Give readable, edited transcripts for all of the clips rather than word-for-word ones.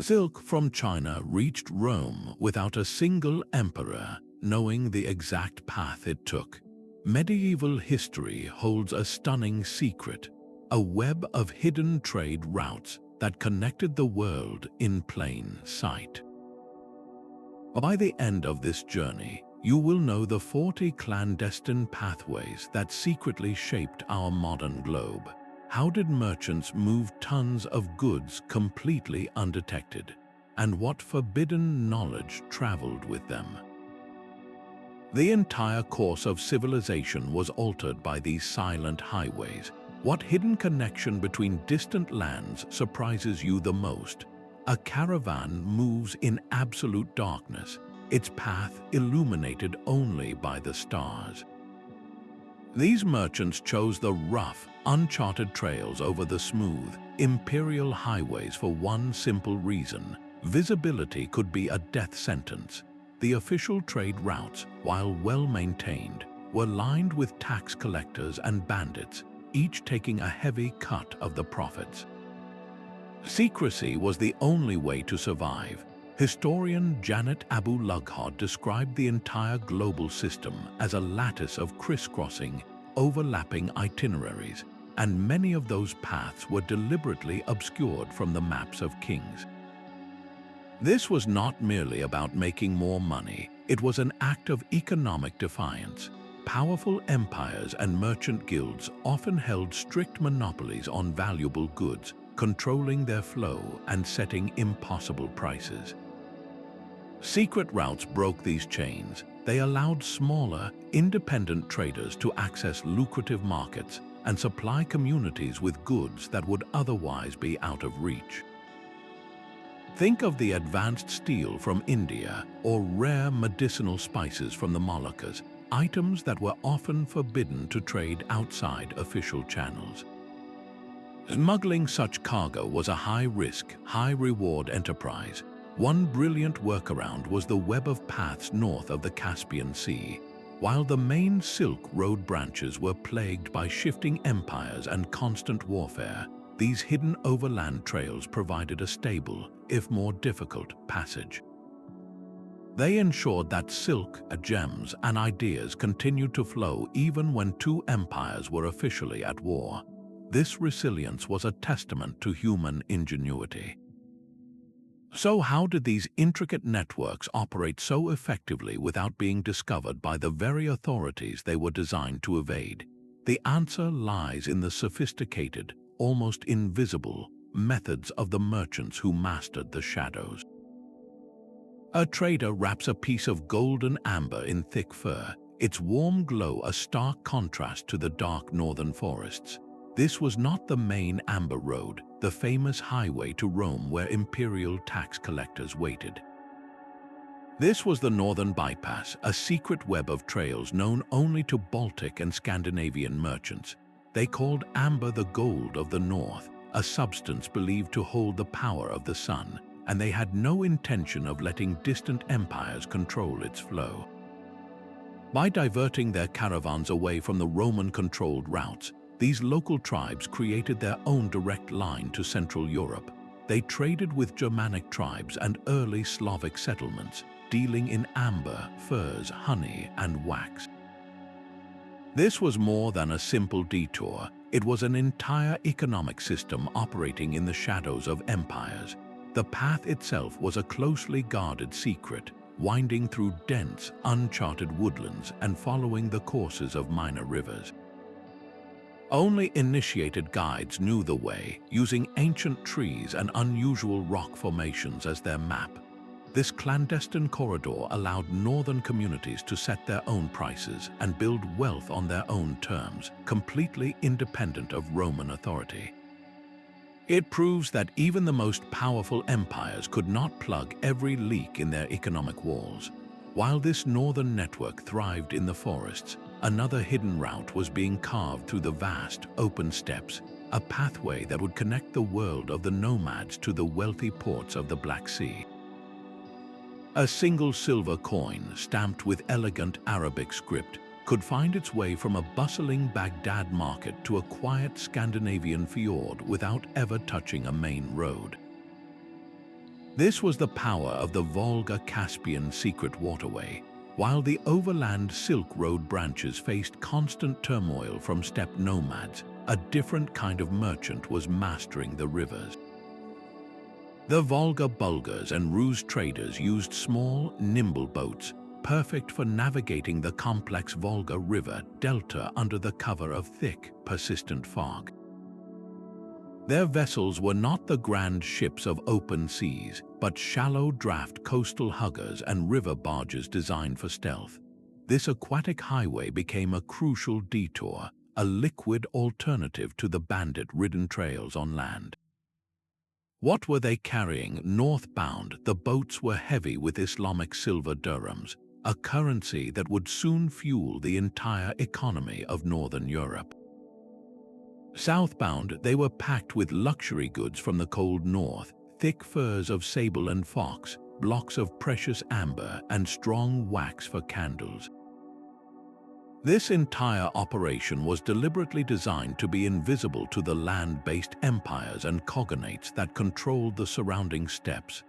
Silk from China reached Rome without a single emperor knowing the exact path it took. Medieval history holds a stunning secret, a web of hidden trade routes that connected the world in plain sight. By the end of this journey, you will know the 40 clandestine pathways that secretly shaped our modern globe. How did merchants move tons of goods completely undetected? And what forbidden knowledge traveled with them? The entire course of civilization was altered by these silent highways. What hidden connection between distant lands surprises you the most? A caravan moves in absolute darkness, its path illuminated only by the stars. These merchants chose the rough, uncharted trails over the smooth, imperial highways for one simple reason: visibility could be a death sentence. The official trade routes, while well-maintained, were lined with tax collectors and bandits, each taking a heavy cut of the profits. Secrecy was the only way to survive. Historian Janet Abu-Lughod described the entire global system as a lattice of crisscrossing, overlapping itineraries, and many of those paths were deliberately obscured from the maps of kings. This was not merely about making more money, it was an act of economic defiance. Powerful empires and merchant guilds often held strict monopolies on valuable goods, controlling their flow and setting impossible prices. Secret routes broke these chains. They allowed smaller, independent traders to access lucrative markets and supply communities with goods that would otherwise be out of reach. Think of the advanced steel from India or rare medicinal spices from the Moluccas, items that were often forbidden to trade outside official channels. Smuggling such cargo was a high-risk, high-reward enterprise. One brilliant workaround was the web of paths north of the Caspian Sea. While the main Silk Road branches were plagued by shifting empires and constant warfare, these hidden overland trails provided a stable, if more difficult, passage. They ensured that silk, gems, and ideas continued to flow even when two empires were officially at war. This resilience was a testament to human ingenuity. So how did these intricate networks operate so effectively without being discovered by the very authorities they were designed to evade? The answer lies in the sophisticated, almost invisible, methods of the merchants who mastered the shadows. A trader wraps a piece of golden amber in thick fur, its warm glow a stark contrast to the dark northern forests. This was not the main Amber Road, the famous highway to Rome where imperial tax collectors waited. This was the Northern Bypass, a secret web of trails known only to Baltic and Scandinavian merchants. They called amber the gold of the north, a substance believed to hold the power of the sun, and they had no intention of letting distant empires control its flow. By diverting their caravans away from the Roman-controlled routes, these local tribes created their own direct line to Central Europe. They traded with Germanic tribes and early Slavic settlements, dealing in amber, furs, honey, and wax. This was more than a simple detour. It was an entire economic system operating in the shadows of empires. The path itself was a closely guarded secret, winding through dense, uncharted woodlands and following the courses of minor rivers. Only initiated guides knew the way, using ancient trees and unusual rock formations as their map. This clandestine corridor allowed northern communities to set their own prices and build wealth on their own terms, completely independent of Roman authority. It proves that even the most powerful empires could not plug every leak in their economic walls. While this northern network thrived in the forests, another hidden route was being carved through the vast, open steppes, a pathway that would connect the world of the nomads to the wealthy ports of the Black Sea. A single silver coin, stamped with elegant Arabic script, could find its way from a bustling Baghdad market to a quiet Scandinavian fjord without ever touching a main road. This was the power of the Volga-Caspian secret waterway, while the overland Silk Road branches faced constant turmoil from steppe nomads. A different kind of merchant was mastering the rivers. The Volga Bulgars and Rus traders used small, nimble boats, perfect for navigating the complex Volga River delta under the cover of thick, persistent fog. Their vessels were not the grand ships of open seas, but shallow draft coastal huggers and river barges designed for stealth. This aquatic highway became a crucial detour, a liquid alternative to the bandit-ridden trails on land. What were they carrying? Northbound, the boats were heavy with Islamic silver dirhams, a currency that would soon fuel the entire economy of Northern Europe. Southbound, they were packed with luxury goods from the cold north, thick furs of sable and fox, blocks of precious amber, and strong wax for candles. This entire operation was deliberately designed to be invisible to the land-based empires and cognates that controlled the surrounding steppes.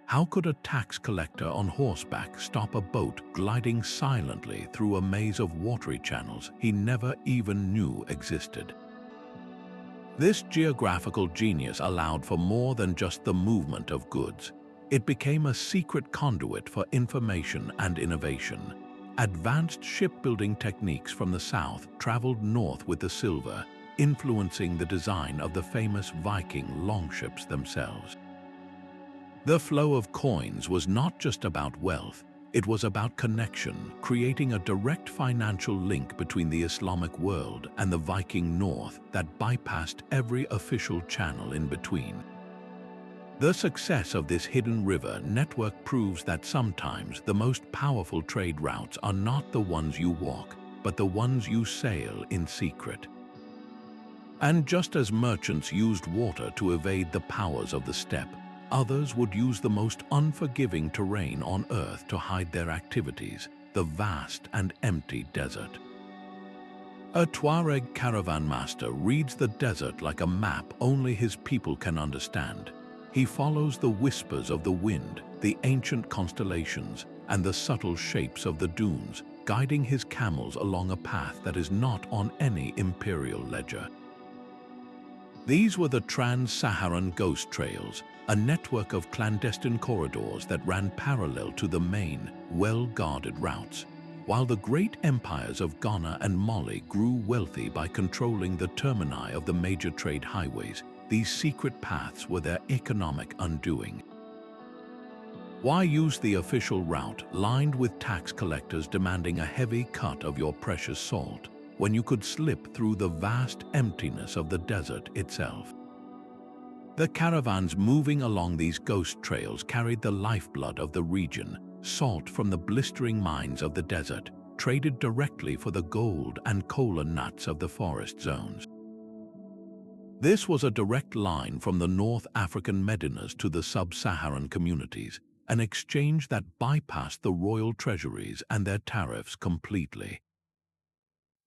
How could a tax collector on horseback stop a boat gliding silently through a maze of watery channels he never even knew existed? This geographical genius allowed for more than just the movement of goods. It became a secret conduit for information and innovation. Advanced shipbuilding techniques from the south traveled north with the silver, influencing the design of the famous Viking longships themselves. The flow of coins was not just about wealth, it was about connection, creating a direct financial link between the Islamic world and the Viking north that bypassed every official channel in between. The success of this hidden river network proves that sometimes the most powerful trade routes are not the ones you walk, but the ones you sail in secret. And just as merchants used water to evade the powers of the steppe, others would use the most unforgiving terrain on Earth to hide their activities, the vast and empty desert. A Tuareg caravan master reads the desert like a map only his people can understand. He follows the whispers of the wind, the ancient constellations, and the subtle shapes of the dunes, guiding his camels along a path that is not on any imperial ledger. These were the Trans-Saharan ghost trails, a network of clandestine corridors that ran parallel to the main, well-guarded routes. While the great empires of Ghana and Malay grew wealthy by controlling the termini of the major trade highways, these secret paths were their economic undoing. Why use the official route lined with tax collectors demanding a heavy cut of your precious salt, when you could slip through the vast emptiness of the desert itself? The caravans moving along these ghost trails carried the lifeblood of the region, salt from the blistering mines of the desert, traded directly for the gold and cola nuts of the forest zones. This was a direct line from the North African medinas to the sub-Saharan communities, an exchange that bypassed the royal treasuries and their tariffs completely.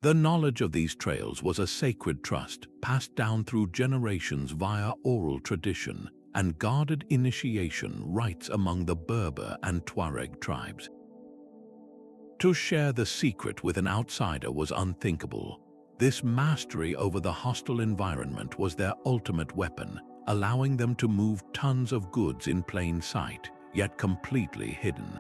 The knowledge of these trails was a sacred trust passed down through generations via oral tradition and guarded initiation rites among the Berber and Tuareg tribes. To share the secret with an outsider was unthinkable. This mastery over the hostile environment was their ultimate weapon, allowing them to move tons of goods in plain sight, yet completely hidden.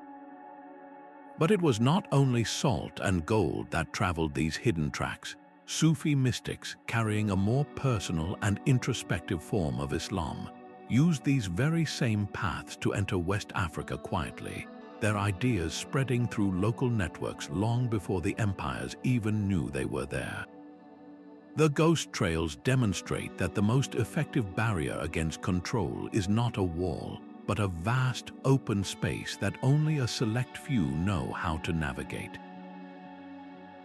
But it was not only salt and gold that traveled these hidden tracks. Sufi mystics, carrying a more personal and introspective form of Islam, used these very same paths to enter West Africa quietly, their ideas spreading through local networks long before the empires even knew they were there. The ghost trails demonstrate that the most effective barrier against control is not a wall, but a vast, open space that only a select few know how to navigate.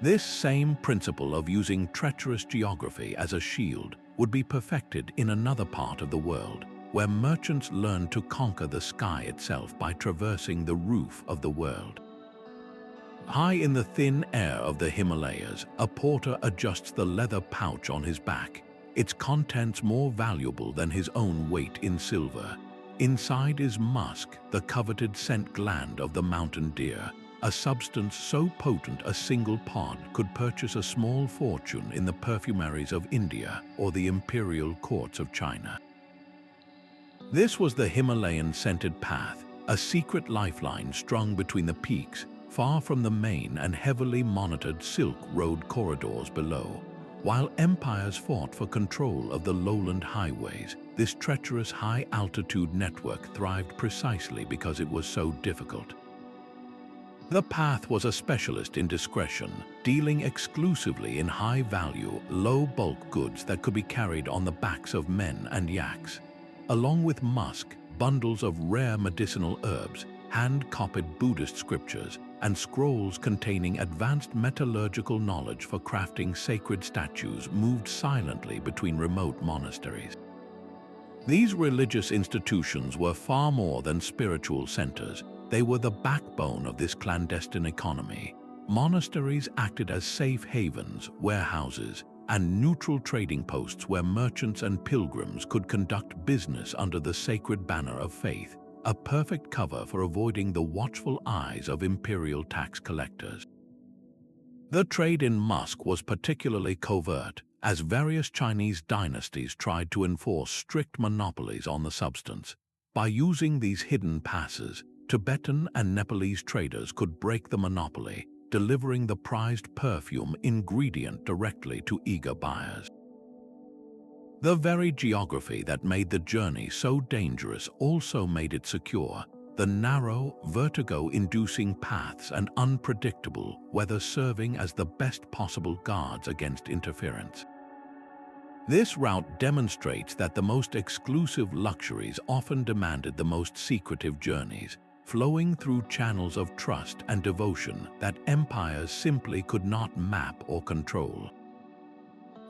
This same principle of using treacherous geography as a shield would be perfected in another part of the world, where merchants learned to conquer the sky itself by traversing the roof of the world. High in the thin air of the Himalayas, a porter adjusts the leather pouch on his back, its contents more valuable than his own weight in silver. Inside is musk, the coveted scent gland of the mountain deer, a substance so potent a single pod could purchase a small fortune in the perfumeries of India or the imperial courts of China. This was the Himalayan scented path, a secret lifeline strung between the peaks, far from the main and heavily monitored Silk Road corridors below. While empires fought for control of the lowland highways, this treacherous high-altitude network thrived precisely because it was so difficult. The path was a specialist in discretion, dealing exclusively in high-value, low-bulk goods that could be carried on the backs of men and yaks. Along with musk, bundles of rare medicinal herbs, hand-copied Buddhist scriptures, and scrolls containing advanced metallurgical knowledge for crafting sacred statues moved silently between remote monasteries. These religious institutions were far more than spiritual centers. They were the backbone of this clandestine economy. Monasteries acted as safe havens, warehouses, and neutral trading posts where merchants and pilgrims could conduct business under the sacred banner of faith, a perfect cover for avoiding the watchful eyes of imperial tax collectors. The trade in musk was particularly covert, as various Chinese dynasties tried to enforce strict monopolies on the substance. By using these hidden passes, Tibetan and Nepalese traders could break the monopoly, delivering the prized perfume ingredient directly to eager buyers. The very geography that made the journey so dangerous also made it secure. The narrow, vertigo-inducing paths and unpredictable weather serving as the best possible guards against interference. This route demonstrates that the most exclusive luxuries often demanded the most secretive journeys, flowing through channels of trust and devotion that empires simply could not map or control.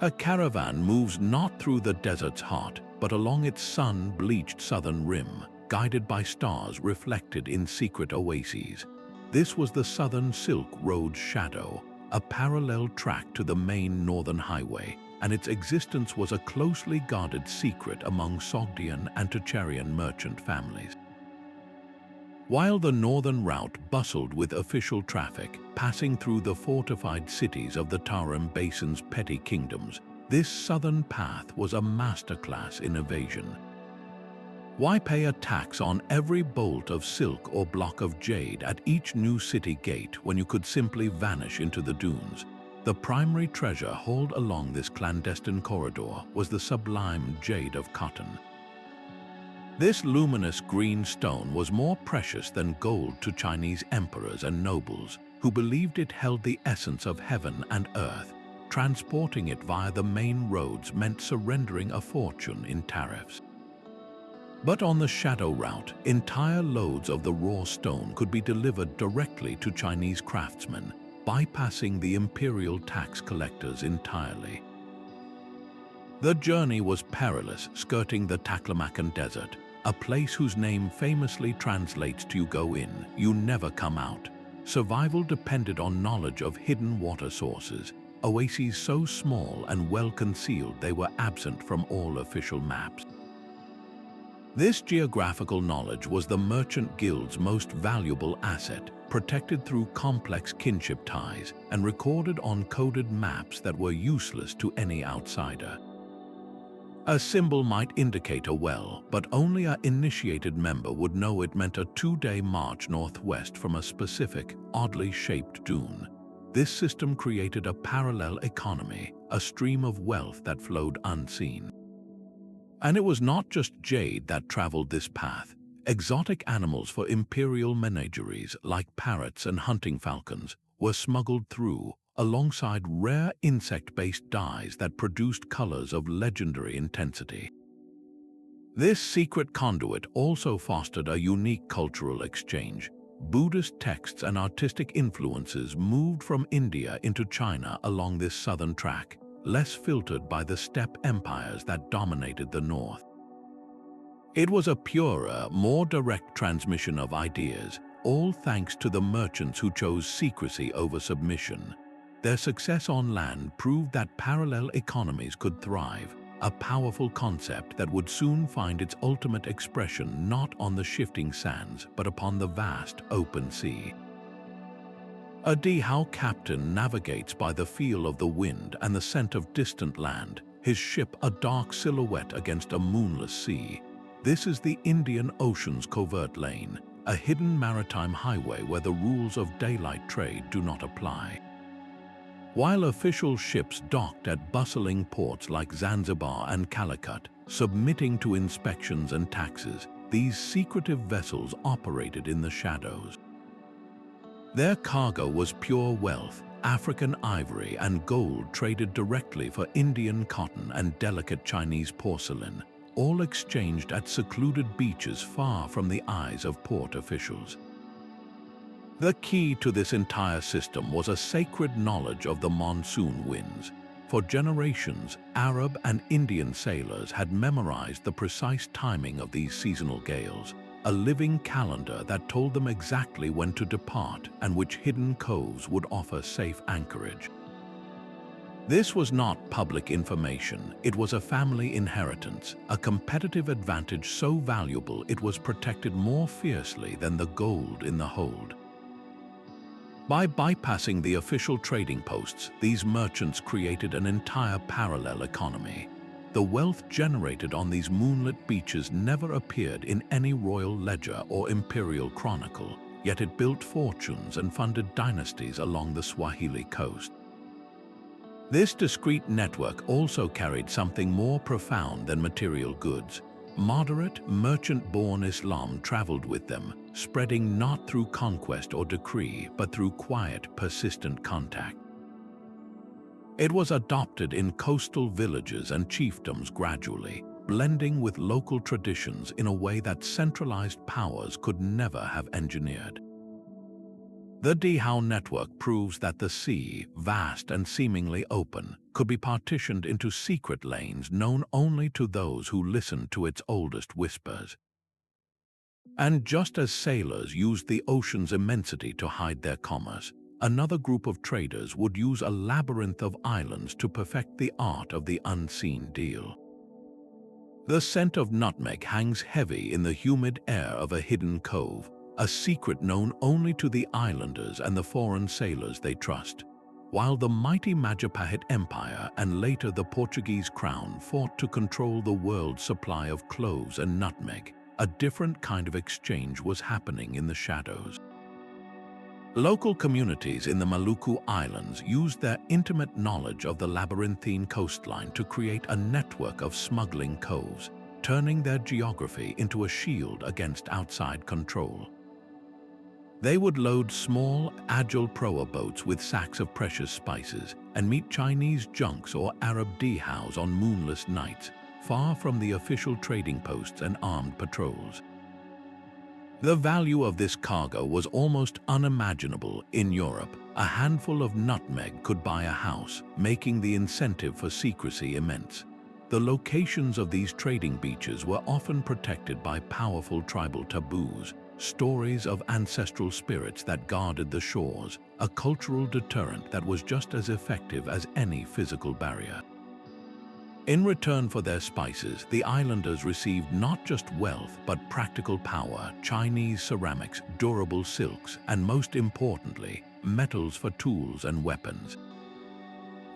A caravan moves not through the desert's heart, but along its sun-bleached southern rim, guided by stars reflected in secret oases. This was the Southern Silk Road's shadow, a parallel track to the main northern highway, and its existence was a closely guarded secret among Sogdian and Tocharian merchant families. While the northern route bustled with official traffic, passing through the fortified cities of the Tarim Basin's petty kingdoms, this southern path was a masterclass in evasion. Why pay a tax on every bolt of silk or block of jade at each new city gate when you could simply vanish into the dunes? The primary treasure hauled along this clandestine corridor was the sublime jade of cotton. This luminous green stone was more precious than gold to Chinese emperors and nobles, who believed it held the essence of heaven and earth. Transporting it via the main roads meant surrendering a fortune in tariffs. But on the shadow route, entire loads of the raw stone could be delivered directly to Chinese craftsmen, bypassing the imperial tax collectors entirely. The journey was perilous, skirting the Taklamakan Desert, a place whose name famously translates to "you go in, you never come out." Survival depended on knowledge of hidden water sources, oases so small and well concealed they were absent from all official maps. This geographical knowledge was the merchant guild's most valuable asset, protected through complex kinship ties and recorded on coded maps that were useless to any outsider. A symbol might indicate a well, but only an initiated member would know it meant a 2-day march northwest from a specific, oddly shaped dune. This system created a parallel economy, a stream of wealth that flowed unseen. And it was not just jade that traveled this path. Exotic animals for imperial menageries, like parrots and hunting falcons, were smuggled through, alongside rare insect-based dyes that produced colors of legendary intensity. This secret conduit also fostered a unique cultural exchange. Buddhist texts and artistic influences moved from India into China along this southern track, less filtered by the steppe empires that dominated the north. It was a purer, more direct transmission of ideas, all thanks to the merchants who chose secrecy over submission. Their success on land proved that parallel economies could thrive, a powerful concept that would soon find its ultimate expression not on the shifting sands, but upon the vast open sea. A dhow captain navigates by the feel of the wind and the scent of distant land, his ship a dark silhouette against a moonless sea. This is the Indian Ocean's covert lane, a hidden maritime highway where the rules of daylight trade do not apply. While official ships docked at bustling ports like Zanzibar and Calicut, submitting to inspections and taxes, these secretive vessels operated in the shadows. Their cargo was pure wealth, African ivory and gold traded directly for Indian cotton and delicate Chinese porcelain, all exchanged at secluded beaches far from the eyes of port officials. The key to this entire system was a sacred knowledge of the monsoon winds. For generations, Arab and Indian sailors had memorized the precise timing of these seasonal gales, a living calendar that told them exactly when to depart and which hidden coves would offer safe anchorage. This was not public information, it was a family inheritance, a competitive advantage so valuable it was protected more fiercely than the gold in the hold. By bypassing the official trading posts, these merchants created an entire parallel economy. The wealth generated on these moonlit beaches never appeared in any royal ledger or imperial chronicle, yet it built fortunes and funded dynasties along the Swahili coast. This discreet network also carried something more profound than material goods. Moderate, merchant-born Islam traveled with them, spreading not through conquest or decree, but through quiet, persistent contact. It was adopted in coastal villages and chiefdoms gradually, blending with local traditions in a way that centralized powers could never have engineered. The dhow network proves that the sea, vast and seemingly open, could be partitioned into secret lanes known only to those who listened to its oldest whispers. And just as sailors used the ocean's immensity to hide their commerce, another group of traders would use a labyrinth of islands to perfect the art of the unseen deal. The scent of nutmeg hangs heavy in the humid air of a hidden cove, a secret known only to the islanders and the foreign sailors they trust. While the mighty Majapahit Empire and later the Portuguese crown fought to control the world's supply of cloves and nutmeg, a different kind of exchange was happening in the shadows. Local communities in the Maluku Islands used their intimate knowledge of the labyrinthine coastline to create a network of smuggling coves, turning their geography into a shield against outside control. They would load small, agile proa boats with sacks of precious spices and meet Chinese junks or Arab dhows on moonless nights, far from the official trading posts and armed patrols. The value of this cargo was almost unimaginable in Europe. A handful of nutmeg could buy a house, making the incentive for secrecy immense. The locations of these trading beaches were often protected by powerful tribal taboos, stories of ancestral spirits that guarded the shores, a cultural deterrent that was just as effective as any physical barrier. In return for their spices, the islanders received not just wealth but practical power, Chinese ceramics, durable silks, and most importantly, metals for tools and weapons.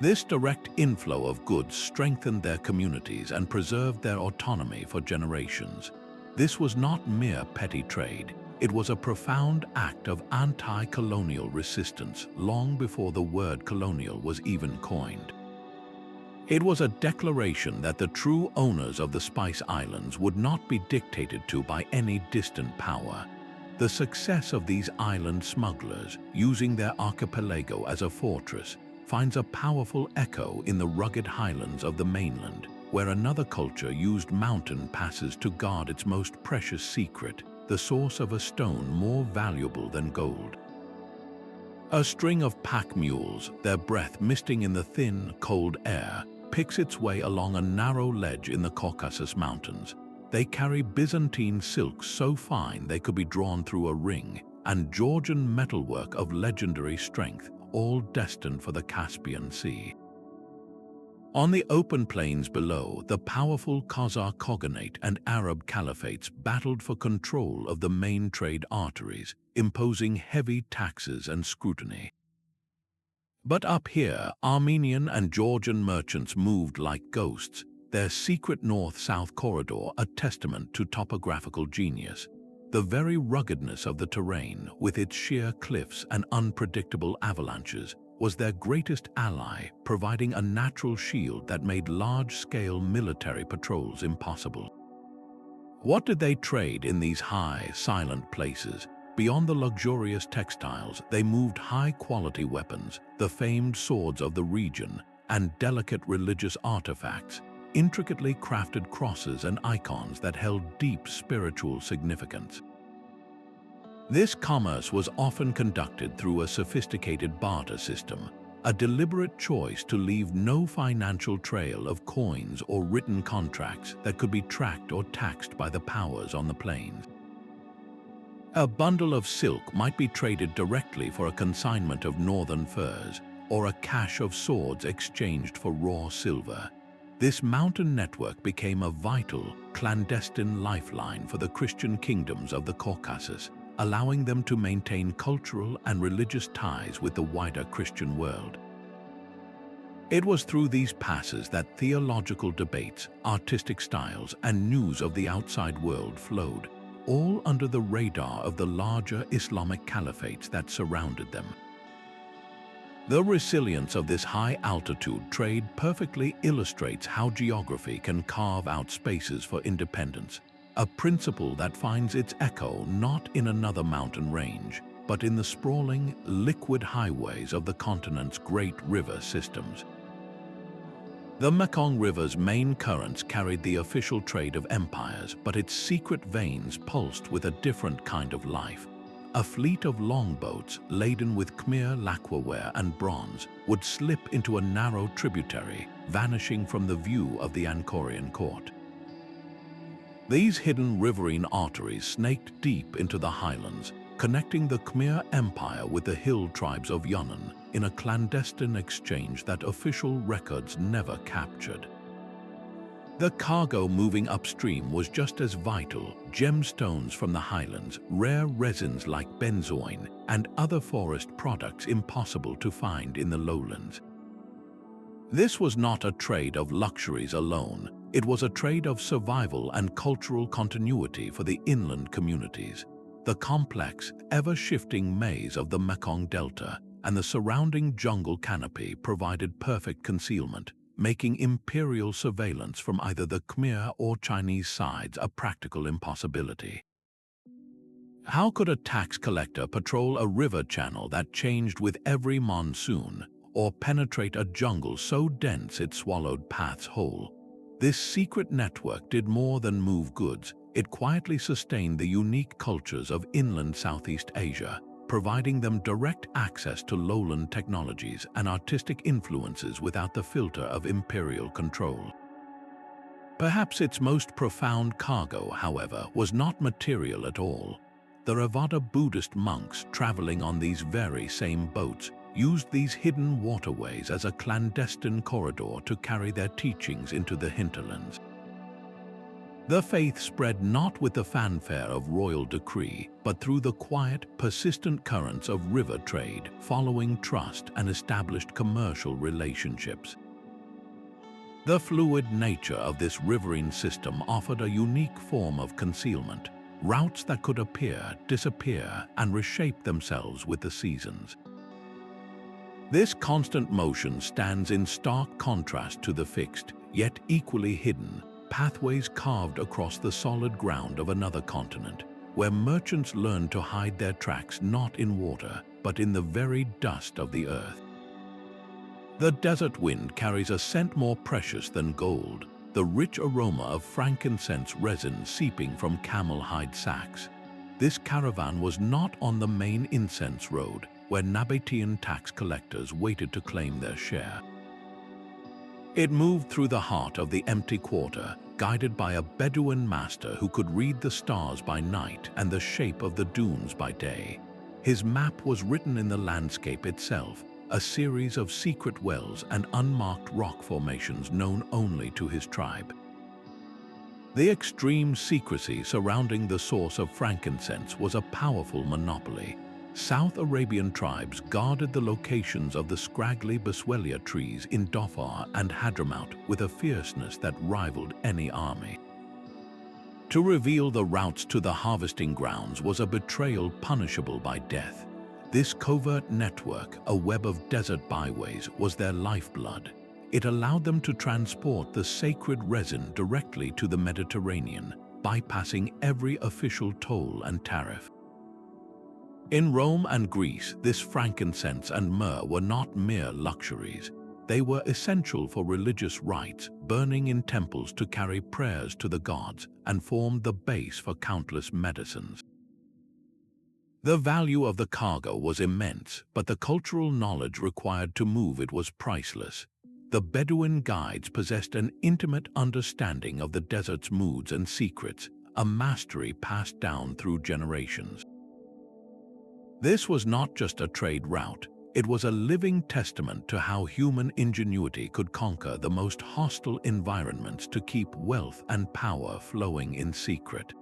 This direct inflow of goods strengthened their communities and preserved their autonomy for generations. This was not mere petty trade. It was a profound act of anti-colonial resistance long before the word colonial was even coined. It was a declaration that the true owners of the Spice Islands would not be dictated to by any distant power. The success of these island smugglers, using their archipelago as a fortress, finds a powerful echo in the rugged highlands of the mainland, where another culture used mountain passes to guard its most precious secret, the source of a stone more valuable than gold. A string of pack mules, their breath misting in the thin, cold air, picks its way along a narrow ledge in the Caucasus Mountains. They carry Byzantine silks so fine they could be drawn through a ring, and Georgian metalwork of legendary strength, all destined for the Caspian Sea. On the open plains below, the powerful Khazar Khaganate and Arab caliphates battled for control of the main trade arteries, imposing heavy taxes and scrutiny. But up here, Armenian and Georgian merchants moved like ghosts, their secret north-south corridor a testament to topographical genius. The very ruggedness of the terrain, with its sheer cliffs and unpredictable avalanches, was their greatest ally, providing a natural shield that made large-scale military patrols impossible. What did they trade in these high, silent places? Beyond the luxurious textiles, they moved high-quality weapons, the famed swords of the region, and delicate religious artifacts, intricately crafted crosses and icons that held deep spiritual significance. This commerce was often conducted through a sophisticated barter system, a deliberate choice to leave no financial trail of coins or written contracts that could be tracked or taxed by the powers on the plains. A bundle of silk might be traded directly for a consignment of northern furs, or a cache of swords exchanged for raw silver. This mountain network became a vital, clandestine lifeline for the Christian kingdoms of the Caucasus, allowing them to maintain cultural and religious ties with the wider Christian world. It was through these passes that theological debates, artistic styles, and news of the outside world flowed, all under the radar of the larger Islamic caliphates that surrounded them. The resilience of this high-altitude trade perfectly illustrates how geography can carve out spaces for independence, a principle that finds its echo not in another mountain range, but in the sprawling, liquid highways of the continent's great river systems. The Mekong River's main currents carried the official trade of empires, but its secret veins pulsed with a different kind of life. A fleet of longboats laden with Khmer lacquerware and bronze would slip into a narrow tributary, vanishing from the view of the Angkorian court. These hidden riverine arteries snaked deep into the highlands, connecting the Khmer Empire with the hill tribes of Yunnan in a clandestine exchange that official records never captured. The cargo moving upstream was just as vital: gemstones from the highlands, rare resins like benzoin, and other forest products impossible to find in the lowlands. This was not a trade of luxuries alone. It was a trade of survival and cultural continuity for the inland communities. The complex, ever-shifting maze of the Mekong Delta and the surrounding jungle canopy provided perfect concealment, making imperial surveillance from either the Khmer or Chinese sides a practical impossibility. How could a tax collector patrol a river channel that changed with every monsoon, or penetrate a jungle so dense it swallowed paths whole? This secret network did more than move goods. It quietly sustained the unique cultures of inland Southeast Asia, providing them direct access to lowland technologies and artistic influences without the filter of imperial control. Perhaps its most profound cargo, however, was not material at all. The Theravada Buddhist monks traveling on these very same boats used these hidden waterways as a clandestine corridor to carry their teachings into the hinterlands. The faith spread not with the fanfare of royal decree, but through the quiet, persistent currents of river trade, following trust and established commercial relationships. The fluid nature of this riverine system offered a unique form of concealment, routes that could appear, disappear, and reshape themselves with the seasons. This constant motion stands in stark contrast to the fixed, yet equally hidden, pathways carved across the solid ground of another continent, where merchants learned to hide their tracks not in water, but in the very dust of the earth. The desert wind carries a scent more precious than gold, the rich aroma of frankincense resin seeping from camel hide sacks. This caravan was not on the main incense road, where Nabatean tax collectors waited to claim their share. It moved through the heart of the empty quarter, guided by a Bedouin master who could read the stars by night and the shape of the dunes by day. His map was written in the landscape itself, a series of secret wells and unmarked rock formations known only to his tribe. The extreme secrecy surrounding the source of frankincense was a powerful monopoly. South Arabian tribes guarded the locations of the scraggly Boswellia trees in Dhofar and Hadramaut with a fierceness that rivaled any army. To reveal the routes to the harvesting grounds was a betrayal punishable by death. This covert network, a web of desert byways, was their lifeblood. It allowed them to transport the sacred resin directly to the Mediterranean, bypassing every official toll and tariff. In Rome and Greece, this frankincense and myrrh were not mere luxuries. They were essential for religious rites, burning in temples to carry prayers to the gods, and formed the base for countless medicines. The value of the cargo was immense, but the cultural knowledge required to move it was priceless. The Bedouin guides possessed an intimate understanding of the desert's moods and secrets, a mastery passed down through generations. This was not just a trade route, it was a living testament to how human ingenuity could conquer the most hostile environments to keep wealth and power flowing in secret.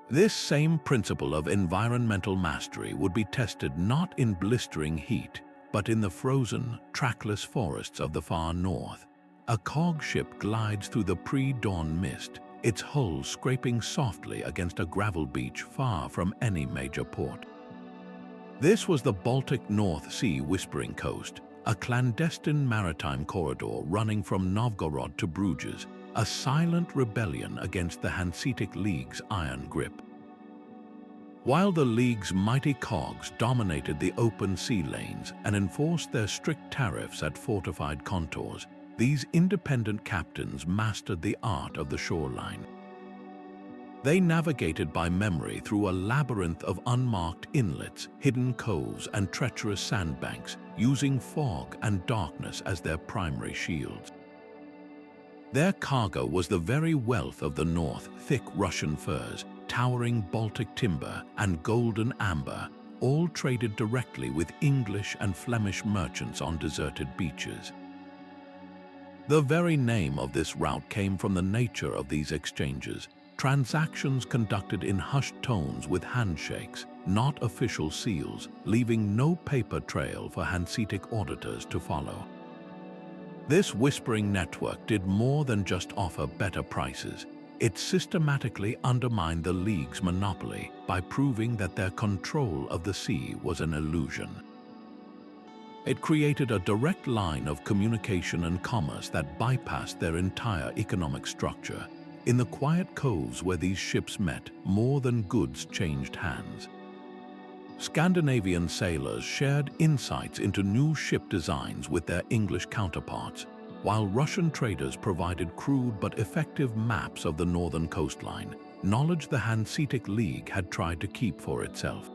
This same principle of environmental mastery would be tested not in blistering heat, but in the frozen, trackless forests of the far north. A cog ship glides through the pre-dawn mist, its hull scraping softly against a gravel beach far from any major port. This was the Baltic North Sea Whispering Coast, a clandestine maritime corridor running from Novgorod to Bruges, a silent rebellion against the Hanseatic League's iron grip. While the League's mighty cogs dominated the open sea lanes and enforced their strict tariffs at fortified contours, these independent captains mastered the art of the shoreline. They navigated by memory through a labyrinth of unmarked inlets, hidden coves, and treacherous sandbanks, using fog and darkness as their primary shields. Their cargo was the very wealth of the north: thick Russian furs, towering Baltic timber, and golden amber, all traded directly with English and Flemish merchants on deserted beaches. The very name of this route came from the nature of these exchanges, transactions conducted in hushed tones with handshakes, not official seals, leaving no paper trail for Hanseatic auditors to follow. This whispering network did more than just offer better prices. It systematically undermined the League's monopoly by proving that their control of the sea was an illusion. It created a direct line of communication and commerce that bypassed their entire economic structure. In the quiet coves where these ships met, more than goods changed hands. Scandinavian sailors shared insights into new ship designs with their English counterparts, while Russian traders provided crude but effective maps of the northern coastline, knowledge the Hanseatic League had tried to keep for itself.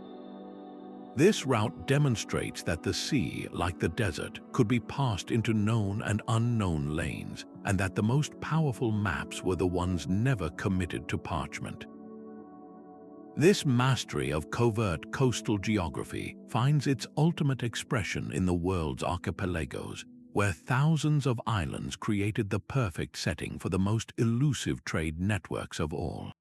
This route demonstrates that the sea, like the desert, could be passed into known and unknown lanes, and that the most powerful maps were the ones never committed to parchment. This mastery of covert coastal geography finds its ultimate expression in the world's archipelagos, where thousands of islands created the perfect setting for the most elusive trade networks of all.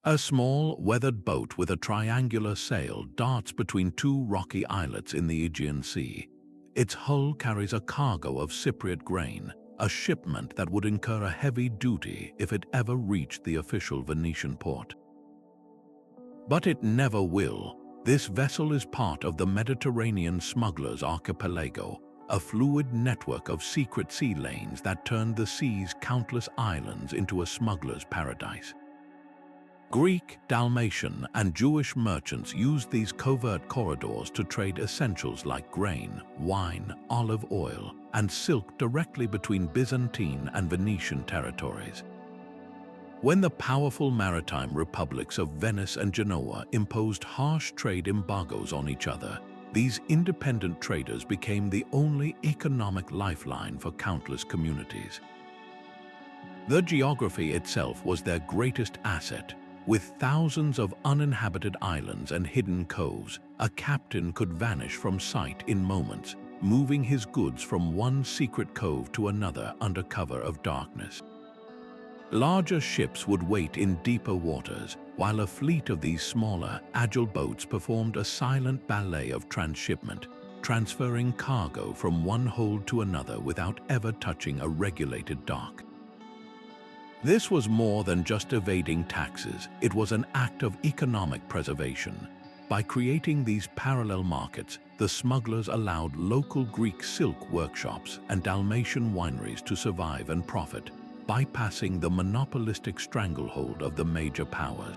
A small, weathered boat with a triangular sail darts between two rocky islets in the Aegean Sea. Its hull carries a cargo of Cypriot grain, a shipment that would incur a heavy duty if it ever reached the official Venetian port. But it never will. This vessel is part of the Mediterranean Smugglers Archipelago, a fluid network of secret sea lanes that turned the sea's countless islands into a smuggler's paradise. Greek, Dalmatian, and Jewish merchants used these covert corridors to trade essentials like grain, wine, olive oil, and silk directly between Byzantine and Venetian territories. When the powerful maritime republics of Venice and Genoa imposed harsh trade embargoes on each other, these independent traders became the only economic lifeline for countless communities. The geography itself was their greatest asset. With thousands of uninhabited islands and hidden coves, a captain could vanish from sight in moments, moving his goods from one secret cove to another under cover of darkness. Larger ships would wait in deeper waters, while a fleet of these smaller, agile boats performed a silent ballet of transshipment, transferring cargo from one hold to another without ever touching a regulated dock. This was more than just evading taxes, it was an act of economic preservation. By creating these parallel markets, the smugglers allowed local Greek silk workshops and Dalmatian wineries to survive and profit, bypassing the monopolistic stranglehold of the major powers.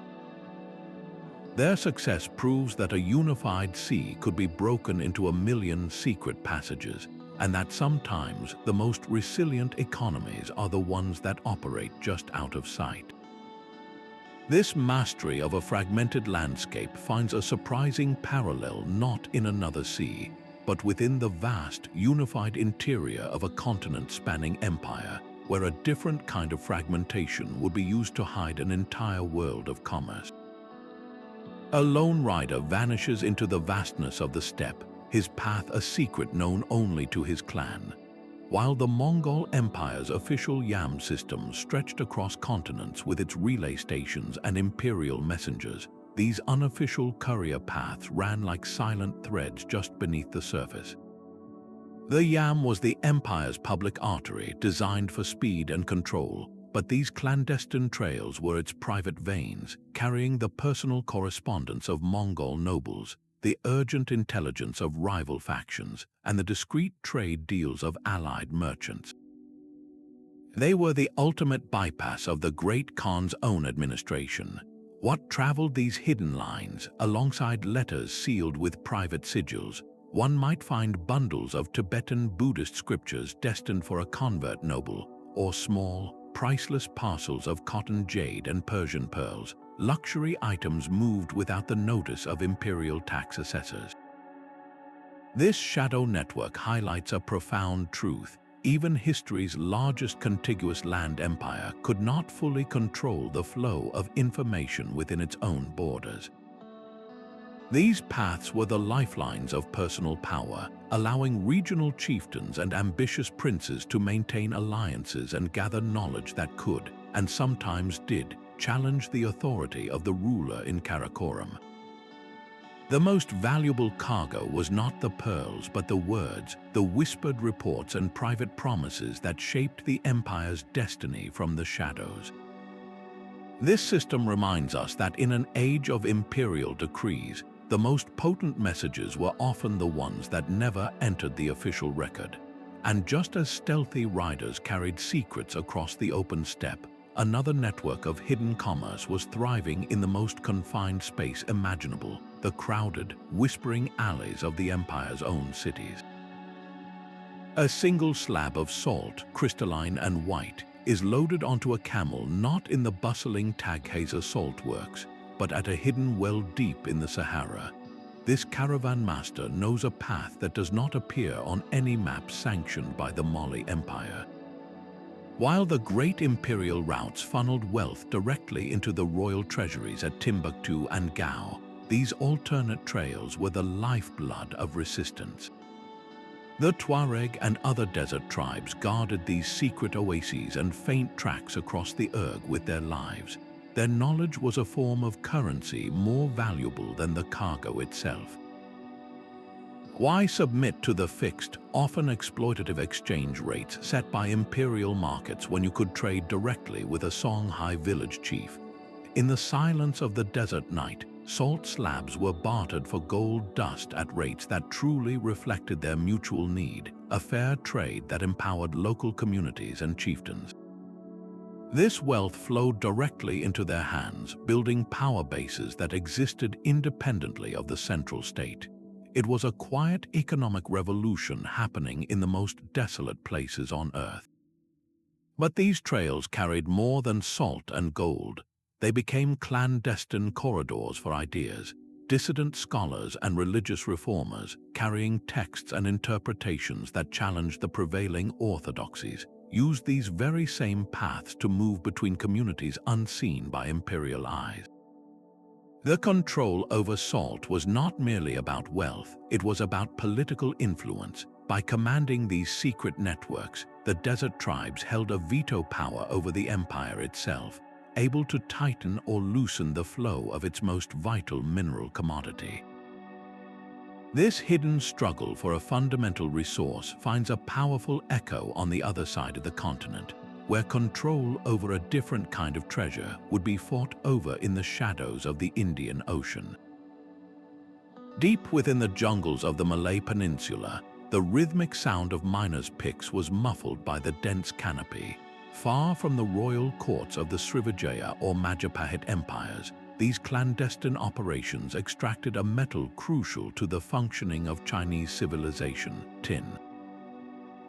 Their success proves that a unified sea could be broken into a million secret passages, and that sometimes the most resilient economies are the ones that operate just out of sight. This mastery of a fragmented landscape finds a surprising parallel not in another sea, but within the vast, unified interior of a continent-spanning empire, where a different kind of fragmentation would be used to hide an entire world of commerce. A lone rider vanishes into the vastness of the steppe, his path a secret known only to his clan. While the Mongol Empire's official yam system stretched across continents with its relay stations and imperial messengers, these unofficial courier paths ran like silent threads just beneath the surface. The yam was the empire's public artery designed for speed and control, but these clandestine trails were its private veins, carrying the personal correspondence of Mongol nobles, the urgent intelligence of rival factions, and the discreet trade deals of allied merchants. They were the ultimate bypass of the Great Khan's own administration. What traveled these hidden lines, alongside letters sealed with private sigils, one might find bundles of Tibetan Buddhist scriptures destined for a convert noble, or small, priceless parcels of cotton jade and Persian pearls, luxury items moved without the notice of imperial tax assessors. This shadow network highlights a profound truth. Even history's largest contiguous land empire could not fully control the flow of information within its own borders. These paths were the lifelines of personal power, allowing regional chieftains and ambitious princes to maintain alliances and gather knowledge that could, and sometimes did, challenge the authority of the ruler in Karakoram. The most valuable cargo was not the pearls but the words, the whispered reports and private promises that shaped the empire's destiny from the shadows. This system reminds us that in an age of imperial decrees, the most potent messages were often the ones that never entered the official record. And just as stealthy riders carried secrets across the open steppe, another network of hidden commerce was thriving in the most confined space imaginable, the crowded, whispering alleys of the empire's own cities. A single slab of salt, crystalline and white, is loaded onto a camel not in the bustling Taghaza salt works, but at a hidden well deep in the Sahara. This caravan master knows a path that does not appear on any map sanctioned by the Malay Empire. While the great imperial routes funneled wealth directly into the royal treasuries at Timbuktu and Gao, these alternate trails were the lifeblood of resistance. The Tuareg and other desert tribes guarded these secret oases and faint tracks across the Erg with their lives. Their knowledge was a form of currency more valuable than the cargo itself. Why submit to the fixed, often exploitative exchange rates set by imperial markets when you could trade directly with a Songhai village chief? In the silence of the desert night, salt slabs were bartered for gold dust at rates that truly reflected their mutual need, a fair trade that empowered local communities and chieftains. This wealth flowed directly into their hands, building power bases that existed independently of the central state. It was a quiet economic revolution happening in the most desolate places on Earth. But these trails carried more than salt and gold. They became clandestine corridors for ideas, dissident scholars and religious reformers carrying texts and interpretations that challenged the prevailing orthodoxies, used these very same paths to move between communities unseen by imperial eyes. The control over salt was not merely about wealth, it was about political influence. By commanding these secret networks, the desert tribes held a veto power over the empire itself, able to tighten or loosen the flow of its most vital mineral commodity. This hidden struggle for a fundamental resource finds a powerful echo on the other side of the continent, where control over a different kind of treasure would be fought over in the shadows of the Indian Ocean. Deep within the jungles of the Malay Peninsula, the rhythmic sound of miners' picks was muffled by the dense canopy. Far from the royal courts of the Srivijaya or Majapahit empires, these clandestine operations extracted a metal crucial to the functioning of Chinese civilization, tin.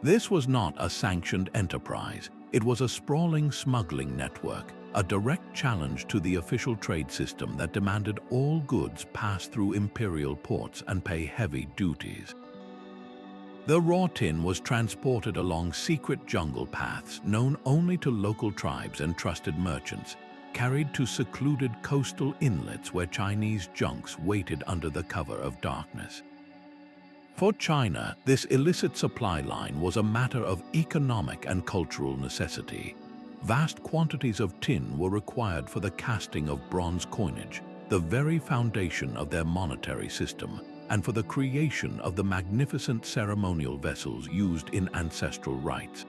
This was not a sanctioned enterprise, it was a sprawling smuggling network, a direct challenge to the official trade system that demanded all goods pass through imperial ports and pay heavy duties. The raw tin was transported along secret jungle paths known only to local tribes and trusted merchants, carried to secluded coastal inlets where Chinese junks waited under the cover of darkness. For China, this illicit supply line was a matter of economic and cultural necessity. Vast quantities of tin were required for the casting of bronze coinage, the very foundation of their monetary system, and for the creation of the magnificent ceremonial vessels used in ancestral rites.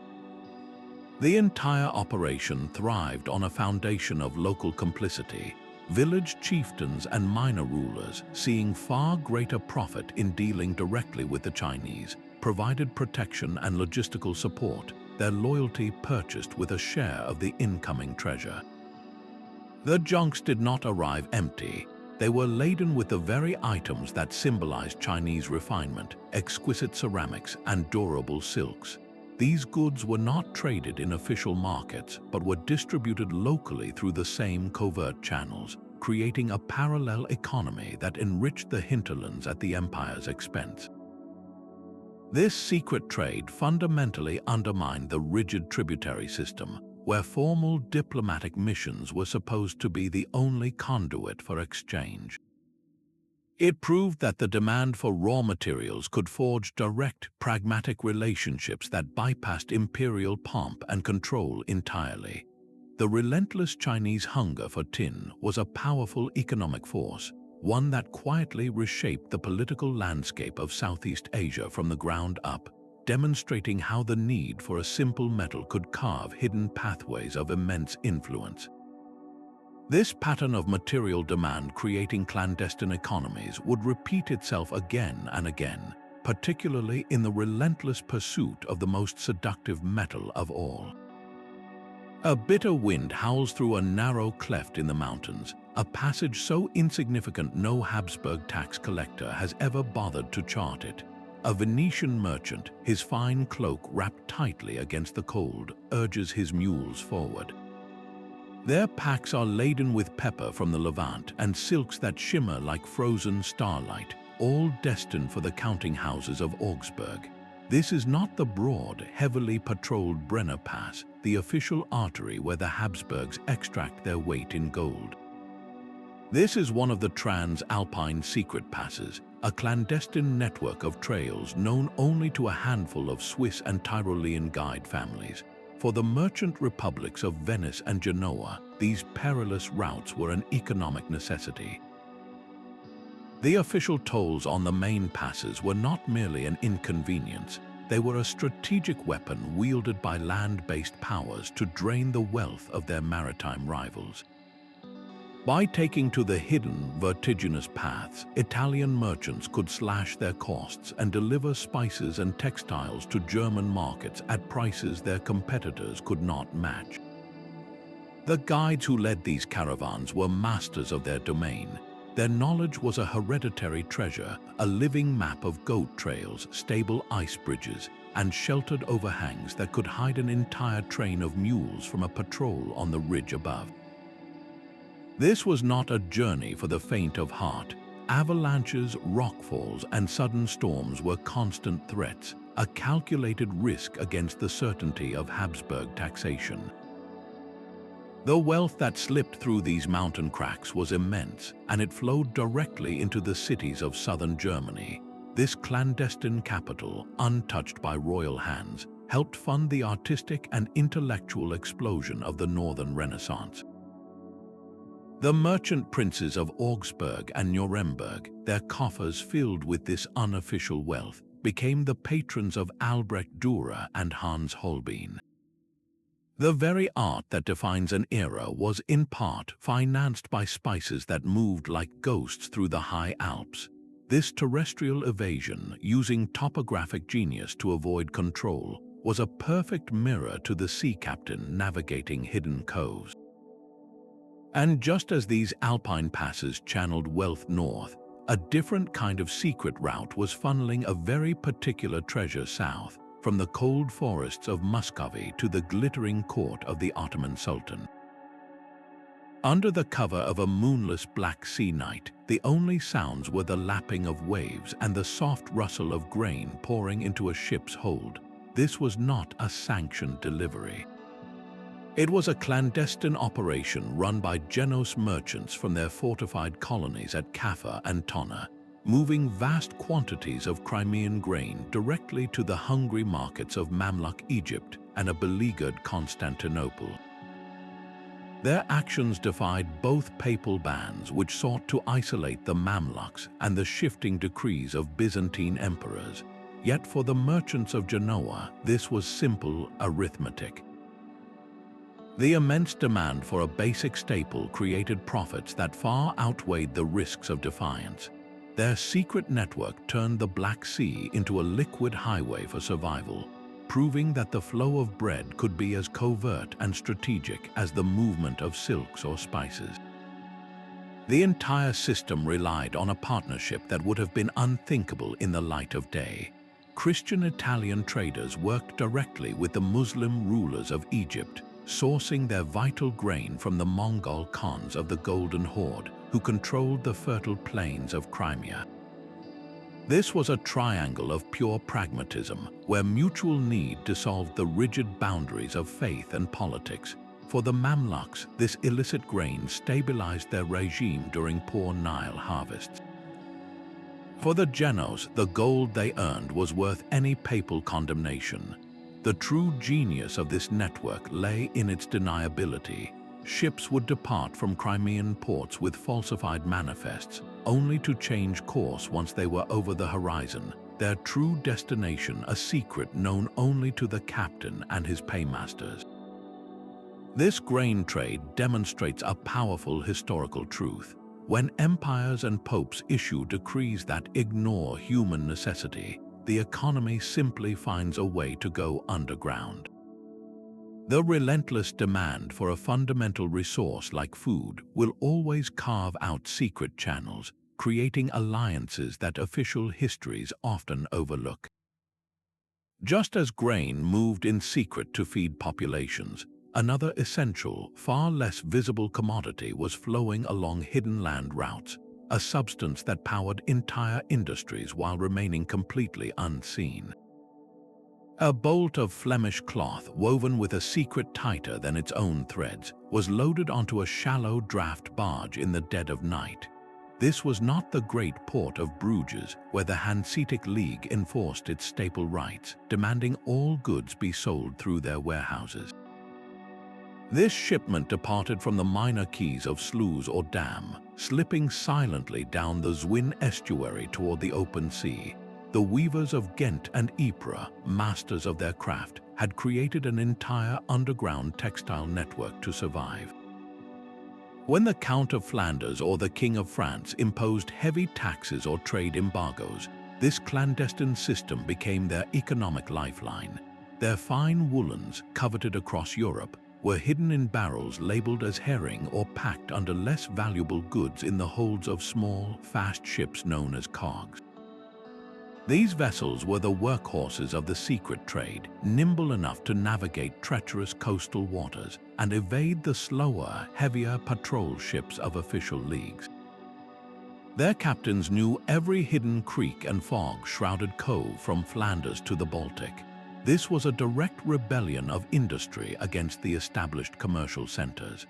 The entire operation thrived on a foundation of local complicity, village chieftains and minor rulers, seeing far greater profit in dealing directly with the Chinese, provided protection and logistical support, their loyalty purchased with a share of the incoming treasure. The junks did not arrive empty. They were laden with the very items that symbolized Chinese refinement, exquisite ceramics, and durable silks. These goods were not traded in official markets, but were distributed locally through the same covert channels, creating a parallel economy that enriched the hinterlands at the empire's expense. This secret trade fundamentally undermined the rigid tributary system, where formal diplomatic missions were supposed to be the only conduit for exchange. It proved that the demand for raw materials could forge direct, pragmatic relationships that bypassed imperial pomp and control entirely. The relentless Chinese hunger for tin was a powerful economic force, one that quietly reshaped the political landscape of Southeast Asia from the ground up, demonstrating how the need for a simple metal could carve hidden pathways of immense influence. This pattern of material demand creating clandestine economies would repeat itself again and again, particularly in the relentless pursuit of the most seductive metal of all. A bitter wind howls through a narrow cleft in the mountains, a passage so insignificant no Habsburg tax collector has ever bothered to chart it. A Venetian merchant, his fine cloak wrapped tightly against the cold, urges his mules forward. Their packs are laden with pepper from the Levant and silks that shimmer like frozen starlight, all destined for the counting houses of Augsburg. This is not the broad, heavily patrolled Brenner Pass, the official artery where the Habsburgs extract their weight in gold. This is one of the Trans-Alpine secret passes, a clandestine network of trails known only to a handful of Swiss and Tyrolean guide families. For the merchant republics of Venice and Genoa, these perilous routes were an economic necessity. The official tolls on the main passes were not merely an inconvenience, they were a strategic weapon wielded by land-based powers to drain the wealth of their maritime rivals. By taking to the hidden, vertiginous paths, Italian merchants could slash their costs and deliver spices and textiles to German markets at prices their competitors could not match. The guides who led these caravans were masters of their domain. Their knowledge was a hereditary treasure, a living map of goat trails, stable ice bridges, and sheltered overhangs that could hide an entire train of mules from a patrol on the ridge above. This was not a journey for the faint of heart. Avalanches, rockfalls, and sudden storms were constant threats, a calculated risk against the certainty of Habsburg taxation. The wealth that slipped through these mountain cracks was immense, and it flowed directly into the cities of southern Germany. This clandestine capital, untouched by royal hands, helped fund the artistic and intellectual explosion of the Northern Renaissance. The merchant princes of Augsburg and Nuremberg, their coffers filled with this unofficial wealth, became the patrons of Albrecht Dürer and Hans Holbein. The very art that defines an era was in part financed by spices that moved like ghosts through the high Alps. This terrestrial evasion, using topographic genius to avoid control, was a perfect mirror to the sea captain navigating hidden coves. And just as these alpine passes channeled wealth north, a different kind of secret route was funneling a very particular treasure south, from the cold forests of Muscovy to the glittering court of the Ottoman Sultan. Under the cover of a moonless Black Sea night, the only sounds were the lapping of waves and the soft rustle of grain pouring into a ship's hold. This was not a sanctioned delivery. It was a clandestine operation run by Genoese merchants from their fortified colonies at Kaffa and Tonna, moving vast quantities of Crimean grain directly to the hungry markets of Mamluk Egypt and a beleaguered Constantinople. Their actions defied both papal bans which sought to isolate the Mamluks and the shifting decrees of Byzantine emperors. Yet for the merchants of Genoa, this was simple arithmetic. The immense demand for a basic staple created profits that far outweighed the risks of defiance. Their secret network turned the Black Sea into a liquid highway for survival, proving that the flow of bread could be as covert and strategic as the movement of silks or spices. The entire system relied on a partnership that would have been unthinkable in the light of day. Christian Italian traders worked directly with the Muslim rulers of Egypt, sourcing their vital grain from the Mongol Khans of the Golden Horde, who controlled the fertile plains of Crimea. This was a triangle of pure pragmatism, where mutual need dissolved the rigid boundaries of faith and politics. For the Mamluks, this illicit grain stabilized their regime during poor Nile harvests. For the Genoese, the gold they earned was worth any papal condemnation. The true genius of this network lay in its deniability. Ships would depart from Crimean ports with falsified manifests, only to change course once they were over the horizon, their true destination a secret known only to the captain and his paymasters. This grain trade demonstrates a powerful historical truth. When empires and popes issue decrees that ignore human necessity, the economy simply finds a way to go underground. The relentless demand for a fundamental resource like food will always carve out secret channels, creating alliances that official histories often overlook. Just as grain moved in secret to feed populations, another essential, far less visible commodity was flowing along hidden land routes, a substance that powered entire industries while remaining completely unseen. A bolt of Flemish cloth, woven with a secret tighter than its own threads, was loaded onto a shallow draft barge in the dead of night. This was not the great port of Bruges, where the Hanseatic League enforced its staple rights, demanding all goods be sold through their warehouses. This shipment departed from the minor quays of Sluys or Dam, slipping silently down the Zwin estuary toward the open sea. The weavers of Ghent and Ypres, masters of their craft, had created an entire underground textile network to survive. When the Count of Flanders or the King of France imposed heavy taxes or trade embargoes, this clandestine system became their economic lifeline. Their fine woolens, coveted across Europe, were hidden in barrels labeled as herring or packed under less valuable goods in the holds of small, fast ships known as cogs. These vessels were the workhorses of the secret trade, nimble enough to navigate treacherous coastal waters and evade the slower, heavier patrol ships of official leagues. Their captains knew every hidden creek and fog-shrouded cove from Flanders to the Baltic. This was a direct rebellion of industry against the established commercial centers.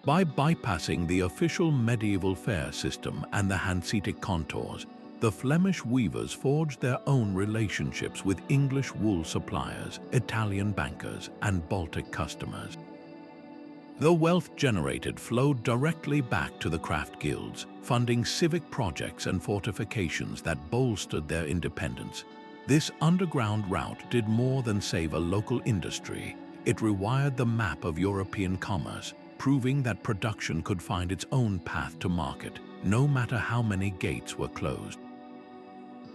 By bypassing the official medieval fare system and the Hanseatic contours, the Flemish weavers forged their own relationships with English wool suppliers, Italian bankers, and Baltic customers. The wealth generated flowed directly back to the craft guilds, funding civic projects and fortifications that bolstered their independence. This underground route did more than save a local industry. It rewired the map of European commerce, proving that production could find its own path to market, no matter how many gates were closed.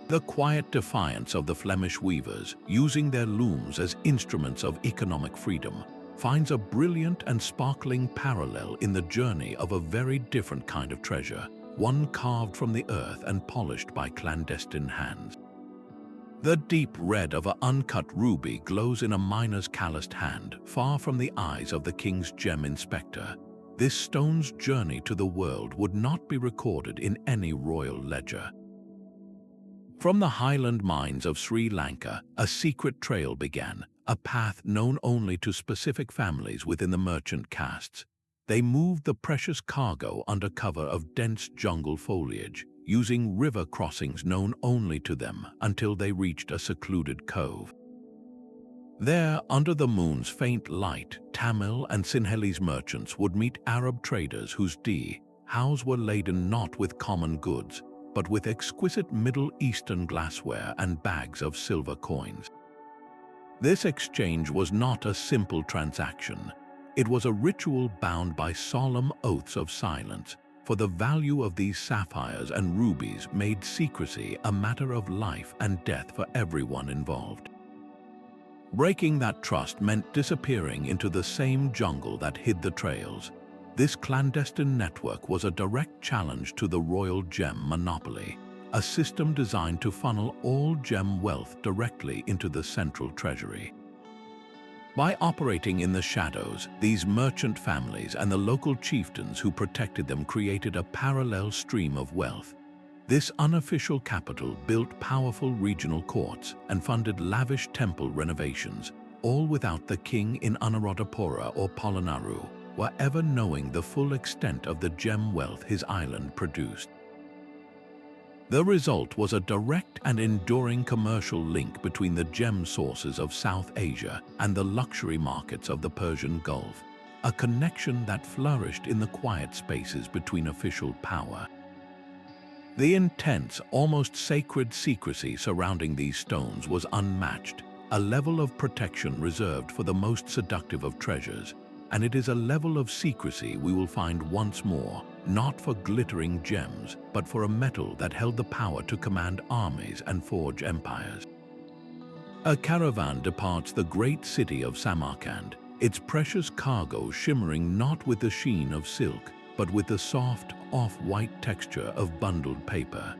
The quiet defiance of the Flemish weavers, using their looms as instruments of economic freedom, finds a brilliant and sparkling parallel in the journey of a very different kind of treasure, one carved from the earth and polished by clandestine hands. The deep red of an uncut ruby glows in a miner's calloused hand, far from the eyes of the king's gem inspector. This stone's journey to the world would not be recorded in any royal ledger. From the highland mines of Sri Lanka, a secret trail began, a path known only to specific families within the merchant castes. They moved the precious cargo under cover of dense jungle foliage, using river crossings known only to them until they reached a secluded cove. There, under the moon's faint light, Tamil and Sinhalese merchants would meet Arab traders whose dhows were laden not with common goods, but with exquisite Middle Eastern glassware and bags of silver coins. This exchange was not a simple transaction. It was a ritual bound by solemn oaths of silence, for the value of these sapphires and rubies made secrecy a matter of life and death for everyone involved. Breaking that trust meant disappearing into the same jungle that hid the trails. This clandestine network was a direct challenge to the royal gem monopoly, a system designed to funnel all gem wealth directly into the central treasury. By operating in the shadows, these merchant families and the local chieftains who protected them created a parallel stream of wealth. This unofficial capital built powerful regional courts and funded lavish temple renovations, all without the king in Anuradhapura or Polonnaru were ever knowing the full extent of the gem wealth his island produced. The result was a direct and enduring commercial link between the gem sources of South Asia and the luxury markets of the Persian Gulf, a connection that flourished in the quiet spaces between official power. The intense, almost sacred secrecy surrounding these stones was unmatched, a level of protection reserved for the most seductive of treasures, and it is a level of secrecy we will find once more, not for glittering gems, but for a metal that held the power to command armies and forge empires. A caravan departs the great city of Samarkand, its precious cargo shimmering not with the sheen of silk, but with the soft, off-white texture of bundled paper.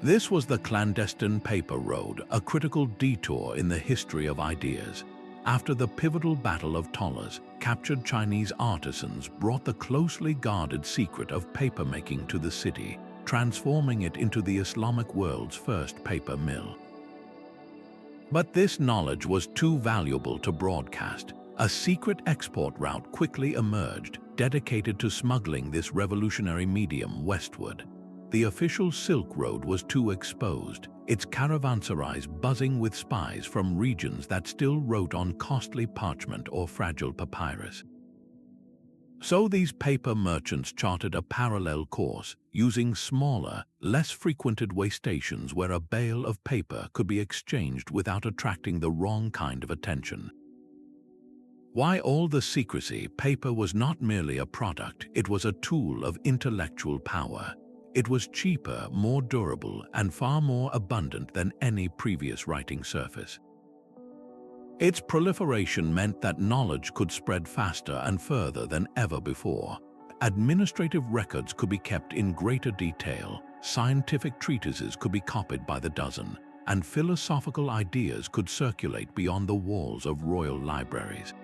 This was the clandestine paper road, a critical detour in the history of ideas. After the pivotal Battle of Tolas, captured Chinese artisans brought the closely guarded secret of papermaking to the city, transforming it into the Islamic world's first paper mill. But this knowledge was too valuable to broadcast. A secret export route quickly emerged, dedicated to smuggling this revolutionary medium westward. The official Silk Road was too exposed, its caravanserais buzzing with spies from regions that still wrote on costly parchment or fragile papyrus. So these paper merchants charted a parallel course, using smaller, less frequented way stations where a bale of paper could be exchanged without attracting the wrong kind of attention. Why all the secrecy? Paper was not merely a product, it was a tool of intellectual power. It was cheaper, more durable, and far more abundant than any previous writing surface. Its proliferation meant that knowledge could spread faster and further than ever before. Administrative records could be kept in greater detail, scientific treatises could be copied by the dozen, and philosophical ideas could circulate beyond the walls of royal libraries.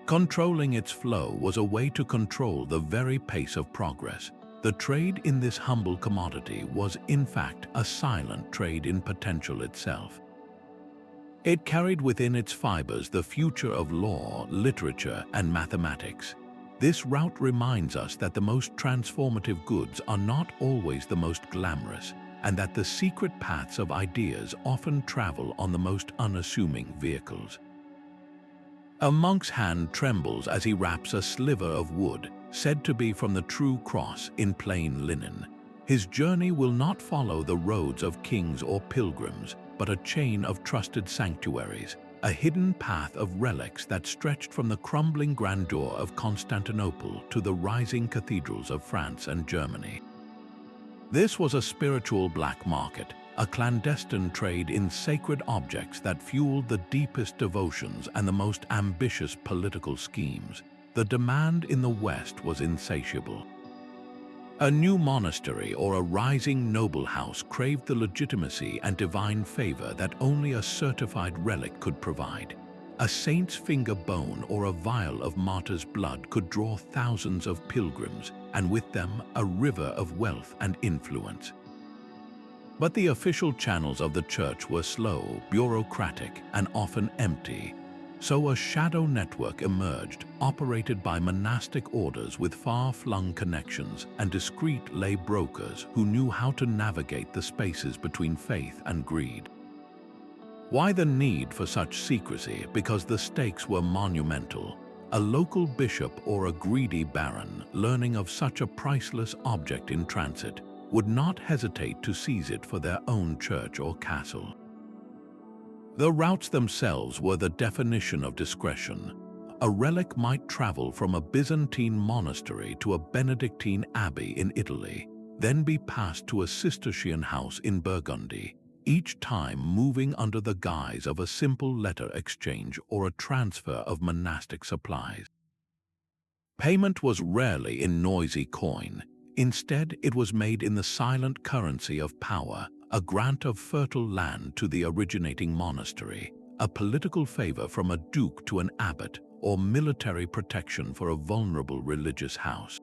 Controlling its flow was a way to control the very pace of progress. The trade in this humble commodity was, in fact, a silent trade in potential itself. It carried within its fibers the future of law, literature, and mathematics. This route reminds us that the most transformative goods are not always the most glamorous, and that the secret paths of ideas often travel on the most unassuming vehicles. A monk's hand trembles as he wraps a sliver of wood, said to be from the true cross, in plain linen. His journey will not follow the roads of kings or pilgrims, but a chain of trusted sanctuaries, a hidden path of relics that stretched from the crumbling grandeur of Constantinople to the rising cathedrals of France and Germany. This was a spiritual black market, a clandestine trade in sacred objects that fueled the deepest devotions and the most ambitious political schemes. The demand in the West was insatiable. A new monastery or a rising noble house craved the legitimacy and divine favor that only a certified relic could provide. A saint's finger bone or a vial of martyr's blood could draw thousands of pilgrims, and with them a river of wealth and influence. But the official channels of the church were slow, bureaucratic, and often empty. So a shadow network emerged, operated by monastic orders with far-flung connections and discreet lay brokers who knew how to navigate the spaces between faith and greed. Why the need for such secrecy? Because the stakes were monumental. A local bishop or a greedy baron, learning of such a priceless object in transit, would not hesitate to seize it for their own church or castle. The routes themselves were the definition of discretion. A relic might travel from a Byzantine monastery to a Benedictine abbey in Italy, then be passed to a Cistercian house in Burgundy, each time moving under the guise of a simple letter exchange or a transfer of monastic supplies. Payment was rarely in noisy coin. Instead, it was made in the silent currency of power, a grant of fertile land to the originating monastery, a political favor from a duke to an abbot, or military protection for a vulnerable religious house.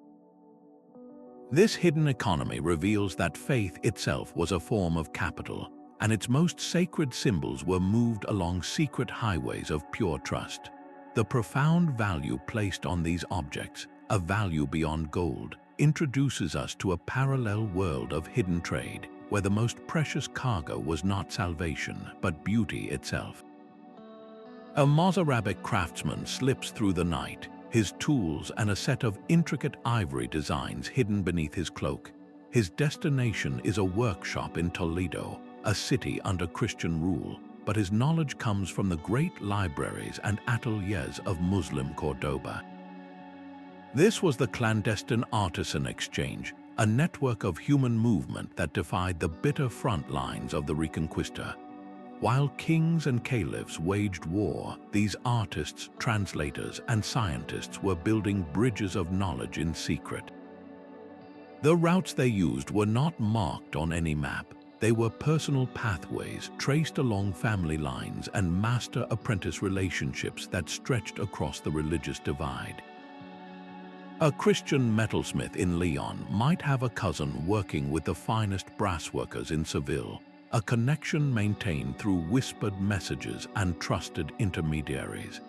This hidden economy reveals that faith itself was a form of capital, and its most sacred symbols were moved along secret highways of pure trust. The profound value placed on these objects, a value beyond gold, introduces us to a parallel world of hidden trade, where the most precious cargo was not salvation, but beauty itself. A Mozarabic craftsman slips through the night, his tools and a set of intricate ivory designs hidden beneath his cloak. His destination is a workshop in Toledo, a city under Christian rule, but his knowledge comes from the great libraries and ateliers of Muslim Cordoba. This was the clandestine artisan exchange, a network of human movement that defied the bitter front lines of the Reconquista. While kings and caliphs waged war, these artists, translators, and scientists were building bridges of knowledge in secret. The routes they used were not marked on any map. They were personal pathways traced along family lines and master-apprentice relationships that stretched across the religious divide. A Christian metalsmith in Lyon might have a cousin working with the finest brassworkers in Seville, a connection maintained through whispered messages and trusted intermediaries.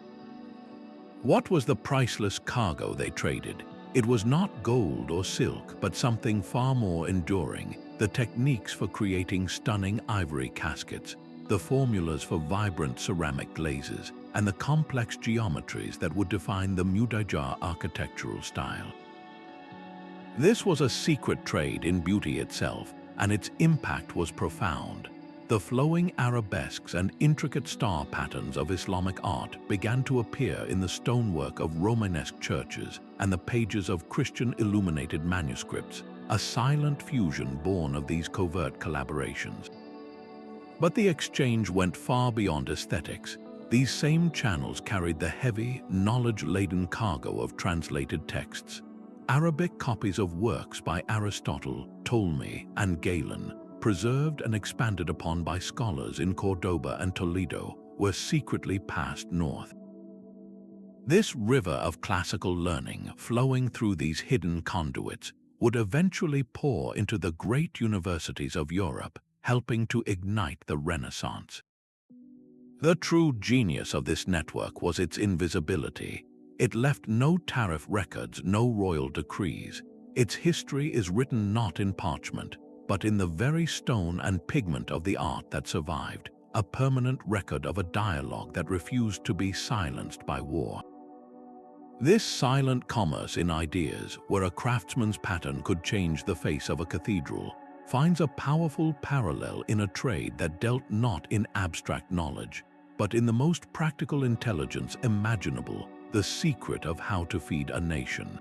What was the priceless cargo they traded? It was not gold or silk, but something far more enduring: the techniques for creating stunning ivory caskets, the formulas for vibrant ceramic glazes, and the complex geometries that would define the Mudajar architectural style. This was a secret trade in beauty itself, and its impact was profound. The flowing arabesques and intricate star patterns of Islamic art began to appear in the stonework of Romanesque churches and the pages of Christian illuminated manuscripts, a silent fusion born of these covert collaborations. But the exchange went far beyond aesthetics. These same channels carried the heavy, knowledge-laden cargo of translated texts. Arabic copies of works by Aristotle, Ptolemy, and Galen, preserved and expanded upon by scholars in Cordoba and Toledo, were secretly passed north. This river of classical learning, flowing through these hidden conduits, would eventually pour into the great universities of Europe, helping to ignite the Renaissance. The true genius of this network was its invisibility. It left no tariff records, no royal decrees. Its history is written not in parchment, but in the very stone and pigment of the art that survived, a permanent record of a dialogue that refused to be silenced by war. This silent commerce in ideas, where a craftsman's pattern could change the face of a cathedral, finds a powerful parallel in a trade that dealt not in abstract knowledge, but in the most practical intelligence imaginable, the secret of how to feed a nation.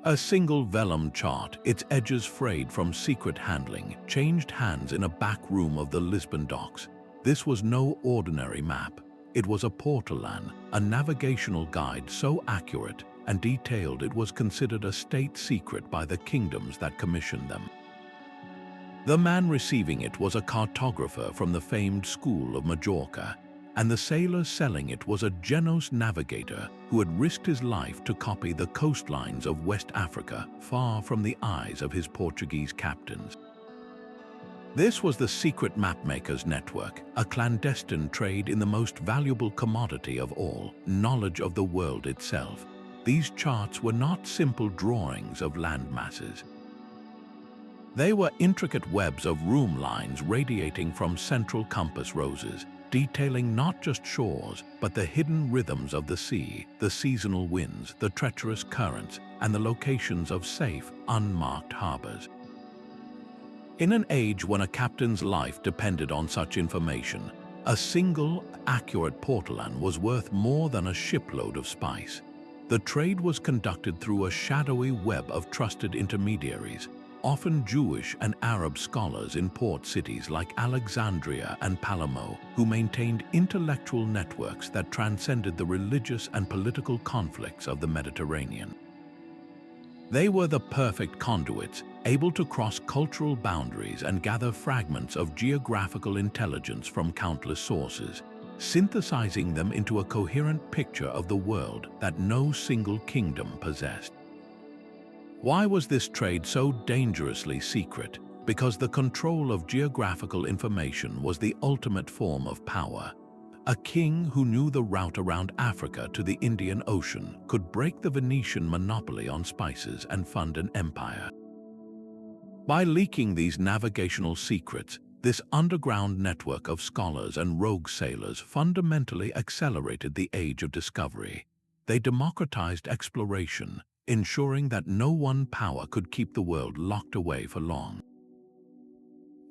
A single vellum chart, its edges frayed from secret handling, changed hands in a back room of the Lisbon docks. This was no ordinary map. It was a portolan, a navigational guide so accurate and detailed it was considered a state secret by the kingdoms that commissioned them. The man receiving it was a cartographer from the famed school of Majorca, and the sailor selling it was a Genos navigator who had risked his life to copy the coastlines of West Africa far from the eyes of his Portuguese captains. This was the secret mapmakers' network, a clandestine trade in the most valuable commodity of all, knowledge of the world itself. These charts were not simple drawings of land masses. They were intricate webs of room lines radiating from central compass roses, detailing not just shores, but the hidden rhythms of the sea, the seasonal winds, the treacherous currents, and the locations of safe, unmarked harbors. In an age when a captain's life depended on such information, a single, accurate portolan was worth more than a shipload of spice. The trade was conducted through a shadowy web of trusted intermediaries, often Jewish and Arab scholars in port cities like Alexandria and Palermo, who maintained intellectual networks that transcended the religious and political conflicts of the Mediterranean. They were the perfect conduits, able to cross cultural boundaries and gather fragments of geographical intelligence from countless sources, synthesizing them into a coherent picture of the world that no single kingdom possessed. Why was this trade so dangerously secret? Because the control of geographical information was the ultimate form of power. A king who knew the route around Africa to the Indian Ocean could break the Venetian monopoly on spices and fund an empire. By leaking these navigational secrets, this underground network of scholars and rogue sailors fundamentally accelerated the age of discovery. They democratized exploration, ensuring that no one power could keep the world locked away for long.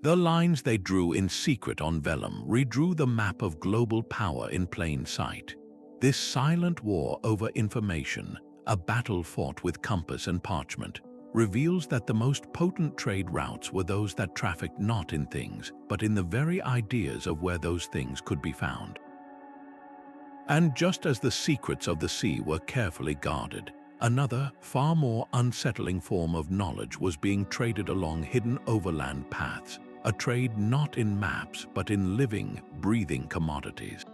The lines they drew in secret on vellum redrew the map of global power in plain sight. This silent war over information, a battle fought with compass and parchment, reveals that the most potent trade routes were those that trafficked not in things, but in the very ideas of where those things could be found. And just as the secrets of the sea were carefully guarded, another, far more unsettling form of knowledge was being traded along hidden overland paths, a trade not in maps but in living, breathing commodities.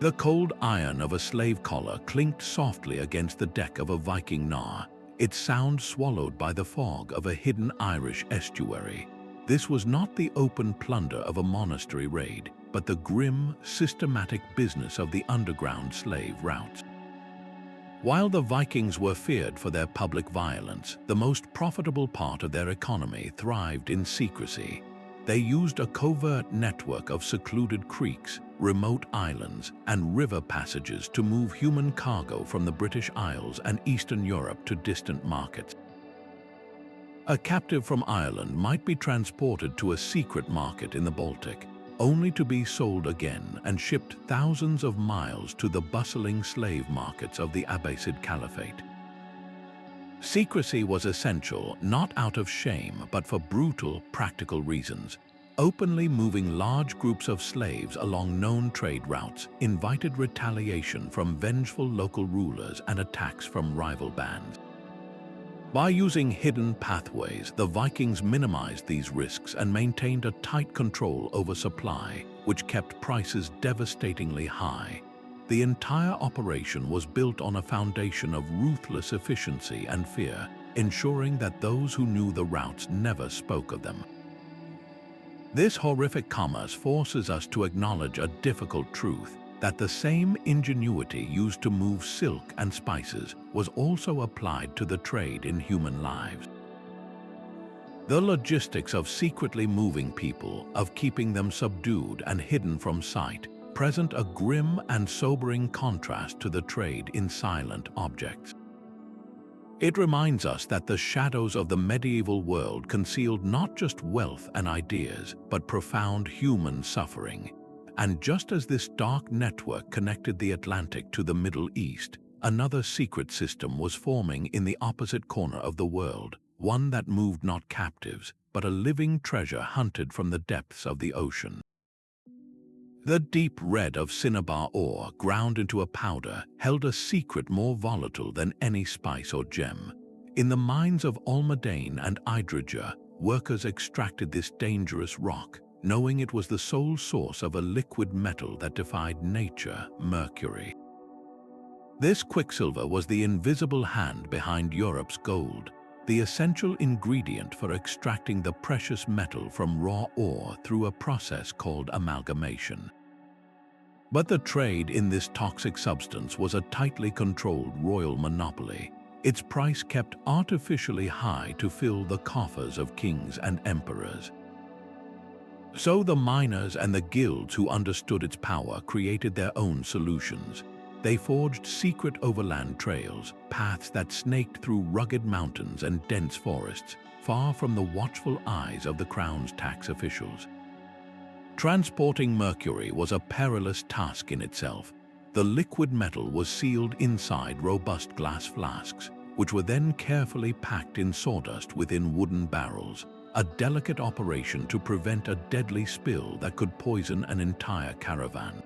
The cold iron of a slave collar clinked softly against the deck of a Viking nar, its sound swallowed by the fog of a hidden Irish estuary. This was not the open plunder of a monastery raid, but the grim, systematic business of the underground slave routes. While the Vikings were feared for their public violence, the most profitable part of their economy thrived in secrecy. They used a covert network of secluded creeks, remote islands, and river passages to move human cargo from the British Isles and Eastern Europe to distant markets. A captive from Ireland might be transported to a secret market in the Baltic, only to be sold again and shipped thousands of miles to the bustling slave markets of the Abbasid Caliphate. Secrecy was essential not out of shame but for brutal, practical reasons. Openly moving large groups of slaves along known trade routes invited retaliation from vengeful local rulers and attacks from rival bands. By using hidden pathways, the Vikings minimized these risks and maintained a tight control over supply, which kept prices devastatingly high. The entire operation was built on a foundation of ruthless efficiency and fear, ensuring that those who knew the routes never spoke of them. This horrific commerce forces us to acknowledge a difficult truth. that the same ingenuity used to move silk and spices was also applied to the trade in human lives. The logistics of secretly moving people, of keeping them subdued and hidden from sight, present a grim and sobering contrast to the trade in silent objects. It reminds us that the shadows of the medieval world concealed not just wealth and ideas, but profound human suffering. And just as this dark network connected the Atlantic to the Middle East, another secret system was forming in the opposite corner of the world, one that moved not captives, but a living treasure hunted from the depths of the ocean. The deep red of cinnabar ore, ground into a powder, held a secret more volatile than any spice or gem. In the mines of Almudene and Idrija, workers extracted this dangerous rock, knowing it was the sole source of a liquid metal that defied nature, mercury. This quicksilver was the invisible hand behind Europe's gold, the essential ingredient for extracting the precious metal from raw ore through a process called amalgamation. But the trade in this toxic substance was a tightly controlled royal monopoly, its price kept artificially high to fill the coffers of kings and emperors. So the miners and the guilds who understood its power created their own solutions. They forged secret overland trails, paths that snaked through rugged mountains and dense forests, far from the watchful eyes of the crown's tax officials. Transporting mercury was a perilous task in itself. The liquid metal was sealed inside robust glass flasks, which were then carefully packed in sawdust within wooden barrels, a delicate operation to prevent a deadly spill that could poison an entire caravan.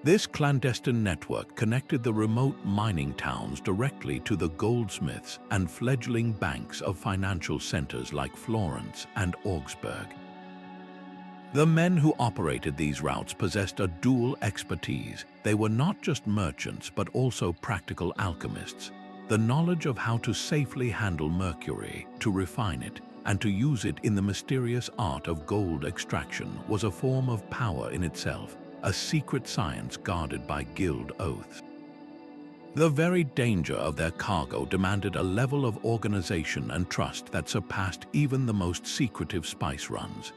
This clandestine network connected the remote mining towns directly to the goldsmiths and fledgling banks of financial centers like Florence and Augsburg. The men who operated these routes possessed a dual expertise. They were not just merchants, but also practical alchemists. The knowledge of how to safely handle mercury, to refine it, and to use it in the mysterious art of gold extraction was a form of power in itself, a secret science guarded by guild oaths. The very danger of their cargo demanded a level of organization and trust that surpassed even the most secretive spice runs.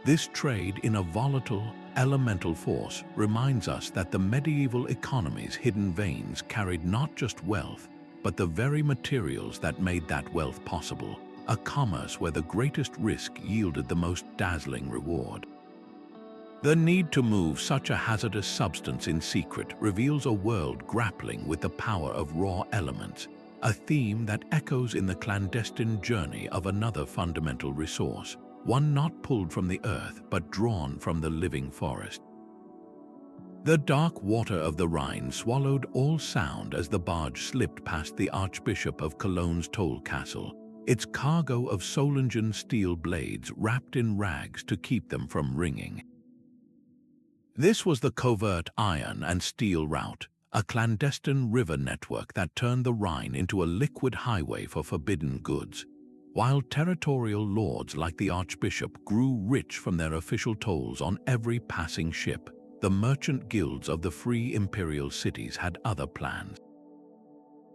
This trade in a volatile, elemental force reminds us that the medieval economy's hidden veins carried not just wealth, but the very materials that made that wealth possible, a commerce where the greatest risk yielded the most dazzling reward. The need to move such a hazardous substance in secret reveals a world grappling with the power of raw elements, a theme that echoes in the clandestine journey of another fundamental resource, one not pulled from the earth but drawn from the living forest. The dark water of the Rhine swallowed all sound as the barge slipped past the Archbishop of Cologne's toll castle, its cargo of Solingen steel blades wrapped in rags to keep them from ringing. This was the Covert iron and steel route, a clandestine river network that turned the Rhine into a liquid highway for forbidden goods. While territorial lords like the Archbishop grew rich from their official tolls on every passing ship, the merchant guilds of the free imperial cities had other plans.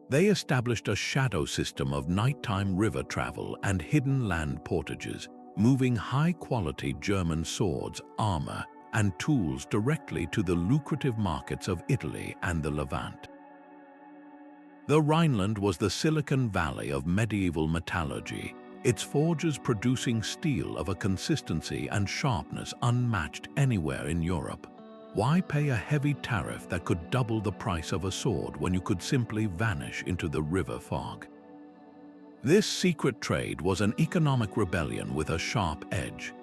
They established a shadow system of nighttime river travel and hidden land portages, moving high-quality German swords, armor, and tools directly to the lucrative markets of Italy and the Levant. The Rhineland was the Silicon Valley of medieval metallurgy, its forges producing steel of a consistency and sharpness unmatched anywhere in Europe. Why pay a heavy tariff that could double the price of a sword when you could simply vanish into the river fog? This secret trade was an economic rebellion with a sharp edge.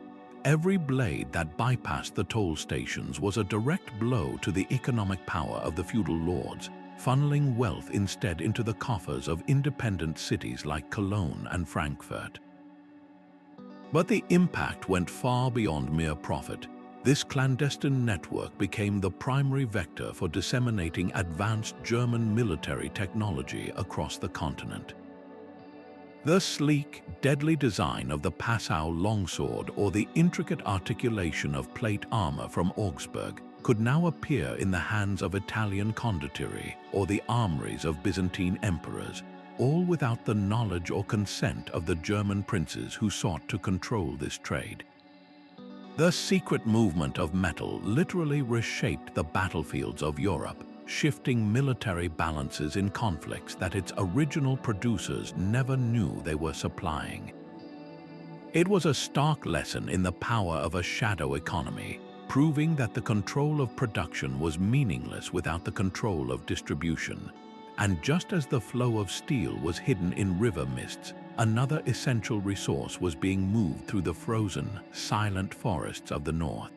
Every blade that bypassed the toll stations was a direct blow to the economic power of the feudal lords, funneling wealth instead into the coffers of independent cities like Cologne and Frankfurt. But the impact went far beyond mere profit. This clandestine network became the primary vector for disseminating advanced German military technology across the continent. The sleek, deadly design of the Passau longsword or the intricate articulation of plate armor from Augsburg could now appear in the hands of Italian condottieri or the armories of Byzantine emperors, all without the knowledge or consent of the German princes who sought to control this trade. The secret movement of metal literally reshaped the battlefields of Europe, shifting military balances in conflicts that its original producers never knew they were supplying. It was a stark lesson in the power of a shadow economy, proving that the control of production was meaningless without the control of distribution. And just as the flow of steel was hidden in river mists, another essential resource was being moved through the frozen, silent forests of the north.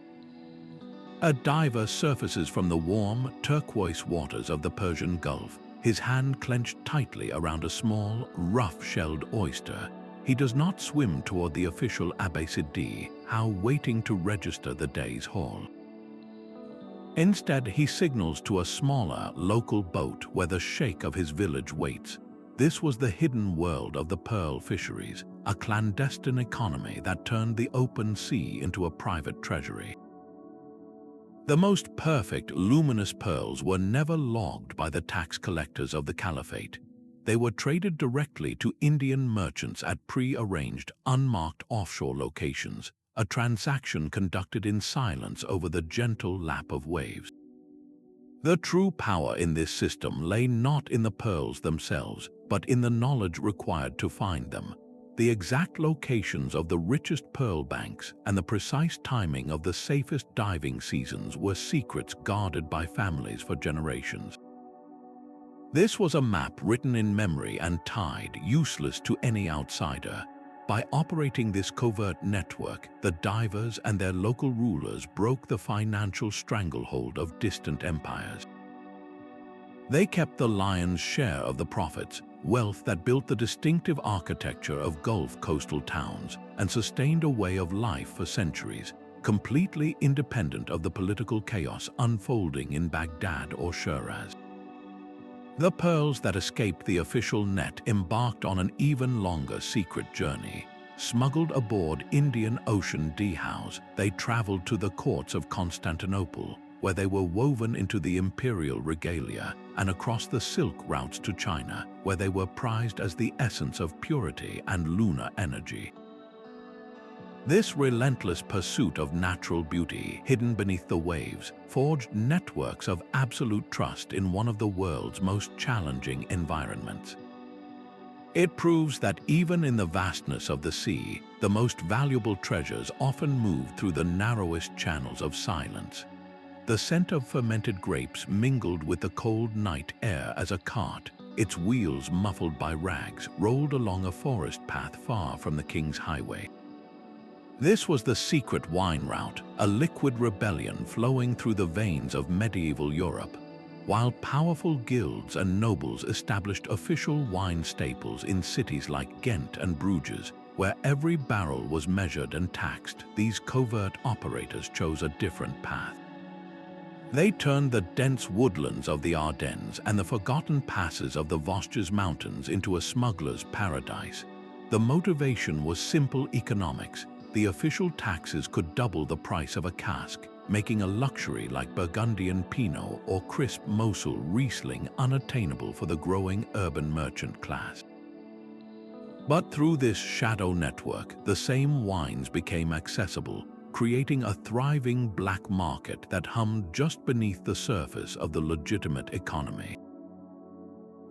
A diver surfaces from the warm, turquoise waters of the Persian Gulf, his hand clenched tightly around a small, rough-shelled oyster. He does not swim toward the official Abbasid, how waiting to register the day's haul. Instead, he signals to a smaller, local boat where the sheikh of his village waits. This was the hidden world of the pearl fisheries, a clandestine economy that turned the open sea into a private treasury. The most perfect, luminous pearls were never logged by the tax collectors of the caliphate. They were traded directly to Indian merchants at pre-arranged, unmarked offshore locations, a transaction conducted in silence over the gentle lap of waves. The true power in this system lay not in the pearls themselves, but in the knowledge required to find them. The exact locations of the richest pearl banks and the precise timing of the safest diving seasons were secrets guarded by families for generations. This was a map written in memory and tied, useless to any outsider. By operating this covert network, the divers and their local rulers broke the financial stranglehold of distant empires. They kept the lion's share of the profits, wealth that built the distinctive architecture of Gulf coastal towns and sustained a way of life for centuries, completely independent of the political chaos unfolding in Baghdad or Shiraz. The pearls that escaped the official net embarked on an even longer secret journey. Smuggled aboard Indian Ocean dhows, they traveled to the courts of Constantinople, where they were woven into the imperial regalia, and across the silk routes to China, where they were prized as the essence of purity and lunar energy. This relentless pursuit of natural beauty, hidden beneath the waves, forged networks of absolute trust in one of the world's most challenging environments. It proves that even in the vastness of the sea, the most valuable treasures often move through the narrowest channels of silence. The scent of fermented grapes mingled with the cold night air as a cart, its wheels muffled by rags, rolled along a forest path far from the king's highway. This was the secret wine route, a liquid rebellion flowing through the veins of medieval Europe. While powerful guilds and nobles established official wine staples in cities like Ghent and Bruges, where every barrel was measured and taxed, these covert operators chose a different path. They turned the dense woodlands of the Ardennes and the forgotten passes of the Vosges Mountains into a smuggler's paradise. The motivation was simple economics. The official taxes could double the price of a cask, making a luxury like Burgundian Pinot or crisp Mosul Riesling unattainable for the growing urban merchant class. But through this shadow network, the same wines became accessible, creating a thriving black market that hummed just beneath the surface of the legitimate economy.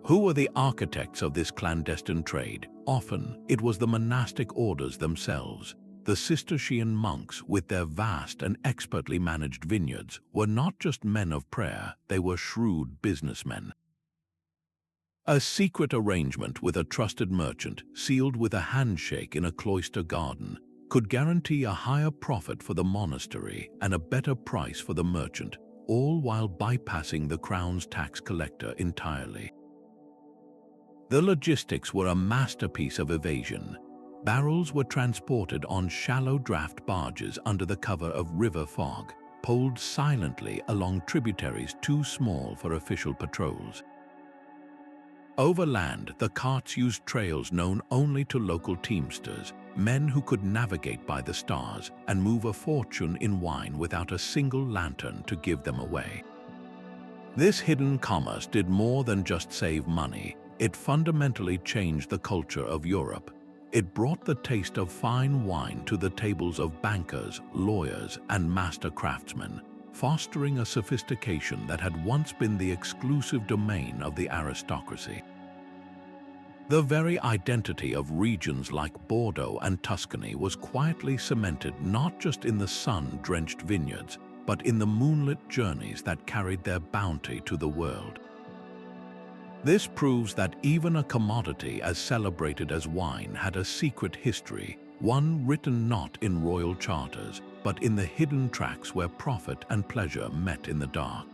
Who were the architects of this clandestine trade? Often, it was the monastic orders themselves. The Cistercian monks, with their vast and expertly managed vineyards, were not just men of prayer, they were shrewd businessmen. A secret arrangement with a trusted merchant, sealed with a handshake in a cloister garden, could guarantee a higher profit for the monastery and a better price for the merchant, all while bypassing the crown's tax collector entirely. The logistics were a masterpiece of evasion. Barrels were transported on shallow draft barges under the cover of river fog, poled silently along tributaries too small for official patrols. Overland, the carts used trails known only to local teamsters, men who could navigate by the stars and move a fortune in wine without a single lantern to give them away. This hidden commerce did more than just save money. It fundamentally changed the culture of Europe. It brought the taste of fine wine to the tables of bankers, lawyers, and master craftsmen, fostering a sophistication that had once been the exclusive domain of the aristocracy. The very identity of regions like Bordeaux and Tuscany was quietly cemented not just in the sun-drenched vineyards, but in the moonlit journeys that carried their bounty to the world. This proves that even a commodity as celebrated as wine had a secret history, one written not in royal charters, but in the hidden tracks where profit and pleasure met in the dark.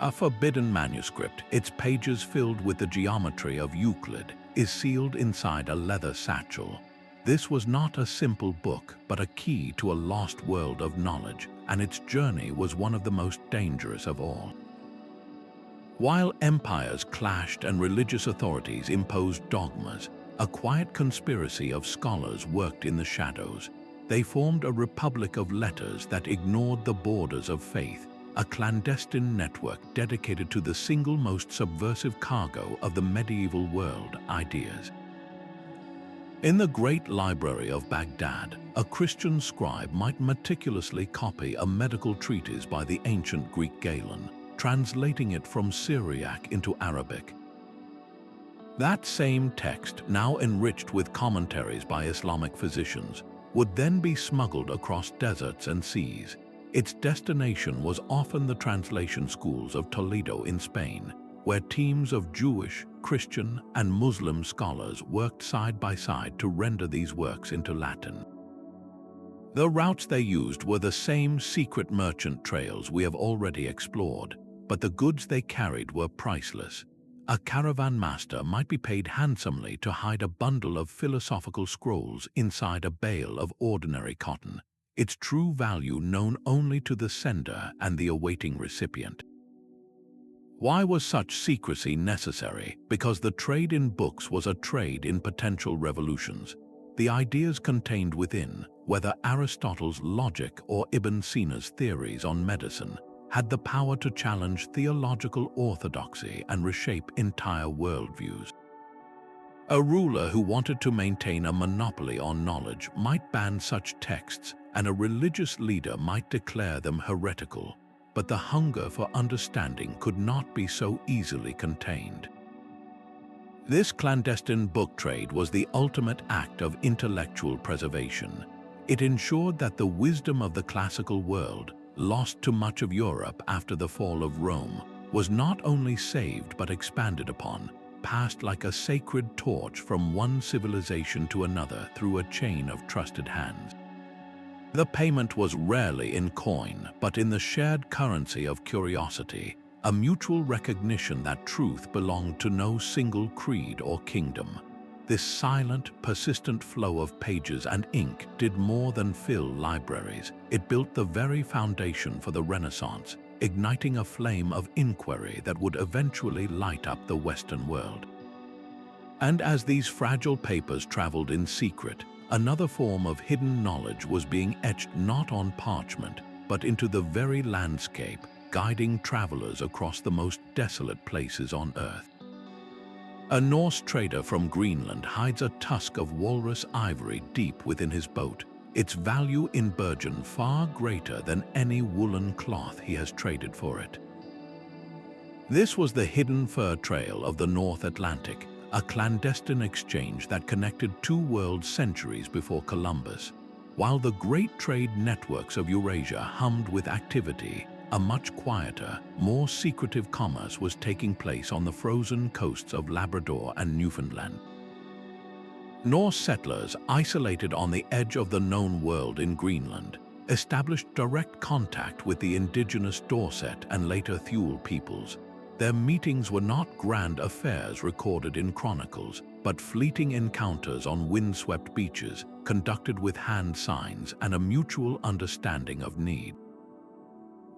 A forbidden manuscript, its pages filled with the geometry of Euclid, is sealed inside a leather satchel. This was not a simple book, but a key to a lost world of knowledge, and its journey was one of the most dangerous of all. While empires clashed and religious authorities imposed dogmas, a quiet conspiracy of scholars worked in the shadows. They formed a republic of letters that ignored the borders of faith, a clandestine network dedicated to the single most subversive cargo of the medieval world, ideas. In the great library of Baghdad, a Christian scribe might meticulously copy a medical treatise by the ancient Greek Galen, translating it from Syriac into Arabic. That same text, now enriched with commentaries by Islamic physicians, would then be smuggled across deserts and seas. Its destination was often the translation schools of Toledo in Spain, where teams of Jewish, Christian, and Muslim scholars worked side by side to render these works into Latin. The routes they used were the same secret merchant trails we have already explored, but the goods they carried were priceless. A caravan master might be paid handsomely to hide a bundle of philosophical scrolls inside a bale of ordinary cotton, its true value known only to the sender and the awaiting recipient. Why was such secrecy necessary? Because the trade in books was a trade in potential revolutions. The ideas contained within, whether Aristotle's logic or Ibn Sina's theories on medicine, had the power to challenge theological orthodoxy and reshape entire worldviews. A ruler who wanted to maintain a monopoly on knowledge might ban such texts, and a religious leader might declare them heretical, but the hunger for understanding could not be so easily contained. This clandestine book trade was the ultimate act of intellectual preservation. It ensured that the wisdom of the classical world, lost to much of Europe after the fall of Rome, was not only saved but expanded upon, passed like a sacred torch from one civilization to another through a chain of trusted hands. The payment was rarely in coin, but in the shared currency of curiosity, a mutual recognition that truth belonged to no single creed or kingdom. This silent, persistent flow of pages and ink did more than fill libraries. It built the very foundation for the Renaissance, igniting a flame of inquiry that would eventually light up the Western world. And as these fragile papers traveled in secret, another form of hidden knowledge was being etched not on parchment, but into the very landscape, guiding travelers across the most desolate places on Earth. A Norse trader from Greenland hides a tusk of walrus ivory deep within his boat, its value in Bergen far greater than any woolen cloth he has traded for it. This was the hidden fur trail of the North Atlantic, a clandestine exchange that connected two worlds centuries before Columbus. While the great trade networks of Eurasia hummed with activity, a much quieter, more secretive commerce was taking place on the frozen coasts of Labrador and Newfoundland. Norse settlers, isolated on the edge of the known world in Greenland, established direct contact with the indigenous Dorset and later Thule peoples. Their meetings were not grand affairs recorded in chronicles, but fleeting encounters on windswept beaches, conducted with hand signs and a mutual understanding of need.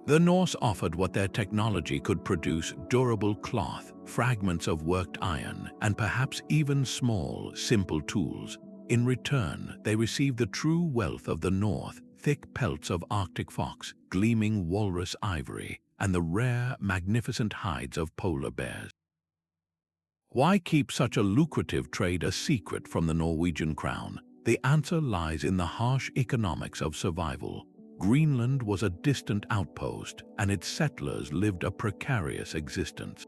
The Norse offered what their technology could produce: durable cloth, fragments of worked iron, and perhaps even small, simple tools. In return, they received the true wealth of the north, thick pelts of Arctic fox, gleaming walrus ivory, and the rare, magnificent hides of polar bears. Why keep such a lucrative trade a secret from the Norwegian crown? The answer lies in the harsh economics of survival. Greenland was a distant outpost, and its settlers lived a precarious existence.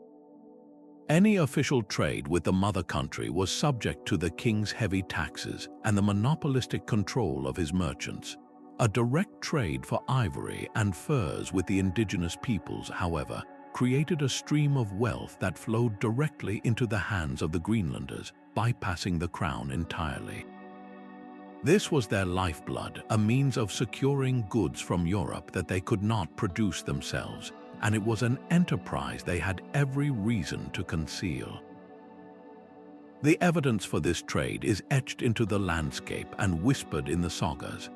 Any official trade with the mother country was subject to the king's heavy taxes and the monopolistic control of his merchants. A direct trade for ivory and furs with the indigenous peoples, however, created a stream of wealth that flowed directly into the hands of the Greenlanders, bypassing the crown entirely. This was their lifeblood, a means of securing goods from Europe that they could not produce themselves, and it was an enterprise they had every reason to conceal. The evidence for this trade is etched into the landscape and whispered in the sagas.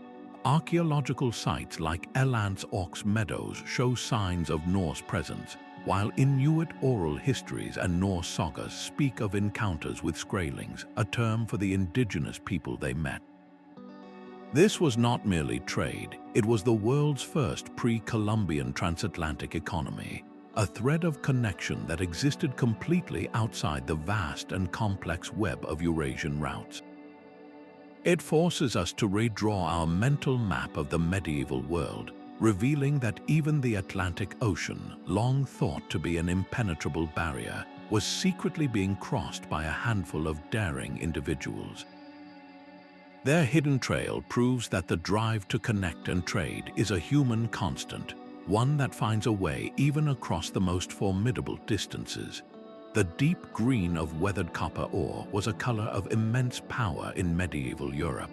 Archaeological sites like Eland's Ox Meadows show signs of Norse presence, while Inuit oral histories and Norse sagas speak of encounters with Skraelings, a term for the indigenous people they met. This was not merely trade, it was the world's first pre-Columbian transatlantic economy, a thread of connection that existed completely outside the vast and complex web of Eurasian routes. It forces us to redraw our mental map of the medieval world, revealing that even the Atlantic Ocean, long thought to be an impenetrable barrier, was secretly being crossed by a handful of daring individuals. Their hidden trail proves that the drive to connect and trade is a human constant, one that finds a way even across the most formidable distances. The deep green of weathered copper ore was a color of immense power in medieval Europe.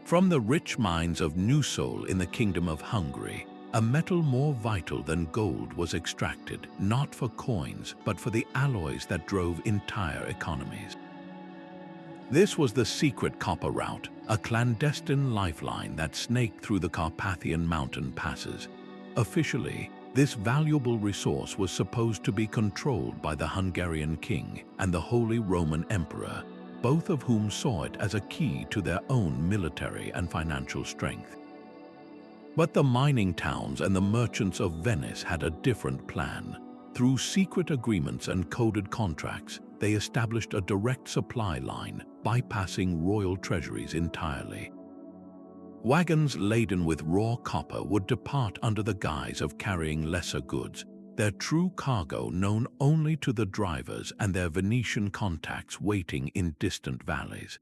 From the rich mines of Nusol in the Kingdom of Hungary, a metal more vital than gold was extracted, not for coins, but for the alloys that drove entire economies. This was the secret copper route, a clandestine lifeline that snaked through the Carpathian mountain passes. Officially, this valuable resource was supposed to be controlled by the Hungarian king and the Holy Roman Emperor, both of whom saw it as a key to their own military and financial strength. But the mining towns and the merchants of Venice had a different plan. Through secret agreements and coded contracts, they established a direct supply line, bypassing royal treasuries entirely. Wagons laden with raw copper would depart under the guise of carrying lesser goods, their true cargo known only to the drivers and their Venetian contacts waiting in distant valleys.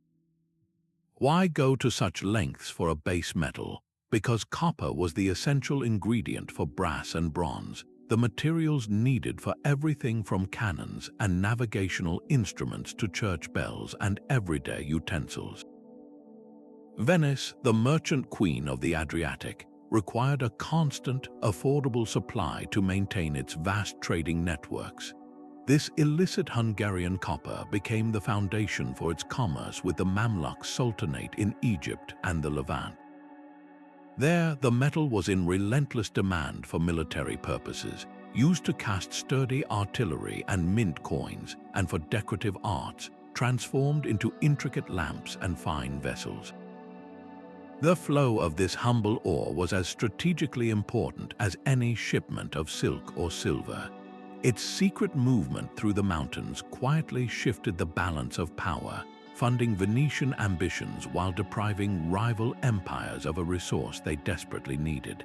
Why go to such lengths for a base metal? Because copper was the essential ingredient for brass and bronze, the materials needed for everything from cannons and navigational instruments to church bells and everyday utensils. Venice, the merchant queen of the Adriatic, required a constant, affordable supply to maintain its vast trading networks. This illicit Hungarian copper became the foundation for its commerce with the Mamluk Sultanate in Egypt and the Levant. There, the metal was in relentless demand for military purposes, used to cast sturdy artillery and mint coins, and for decorative arts, transformed into intricate lamps and fine vessels. The flow of this humble ore was as strategically important as any shipment of silk or silver. Its secret movement through the mountains quietly shifted the balance of power, funding Venetian ambitions while depriving rival empires of a resource they desperately needed.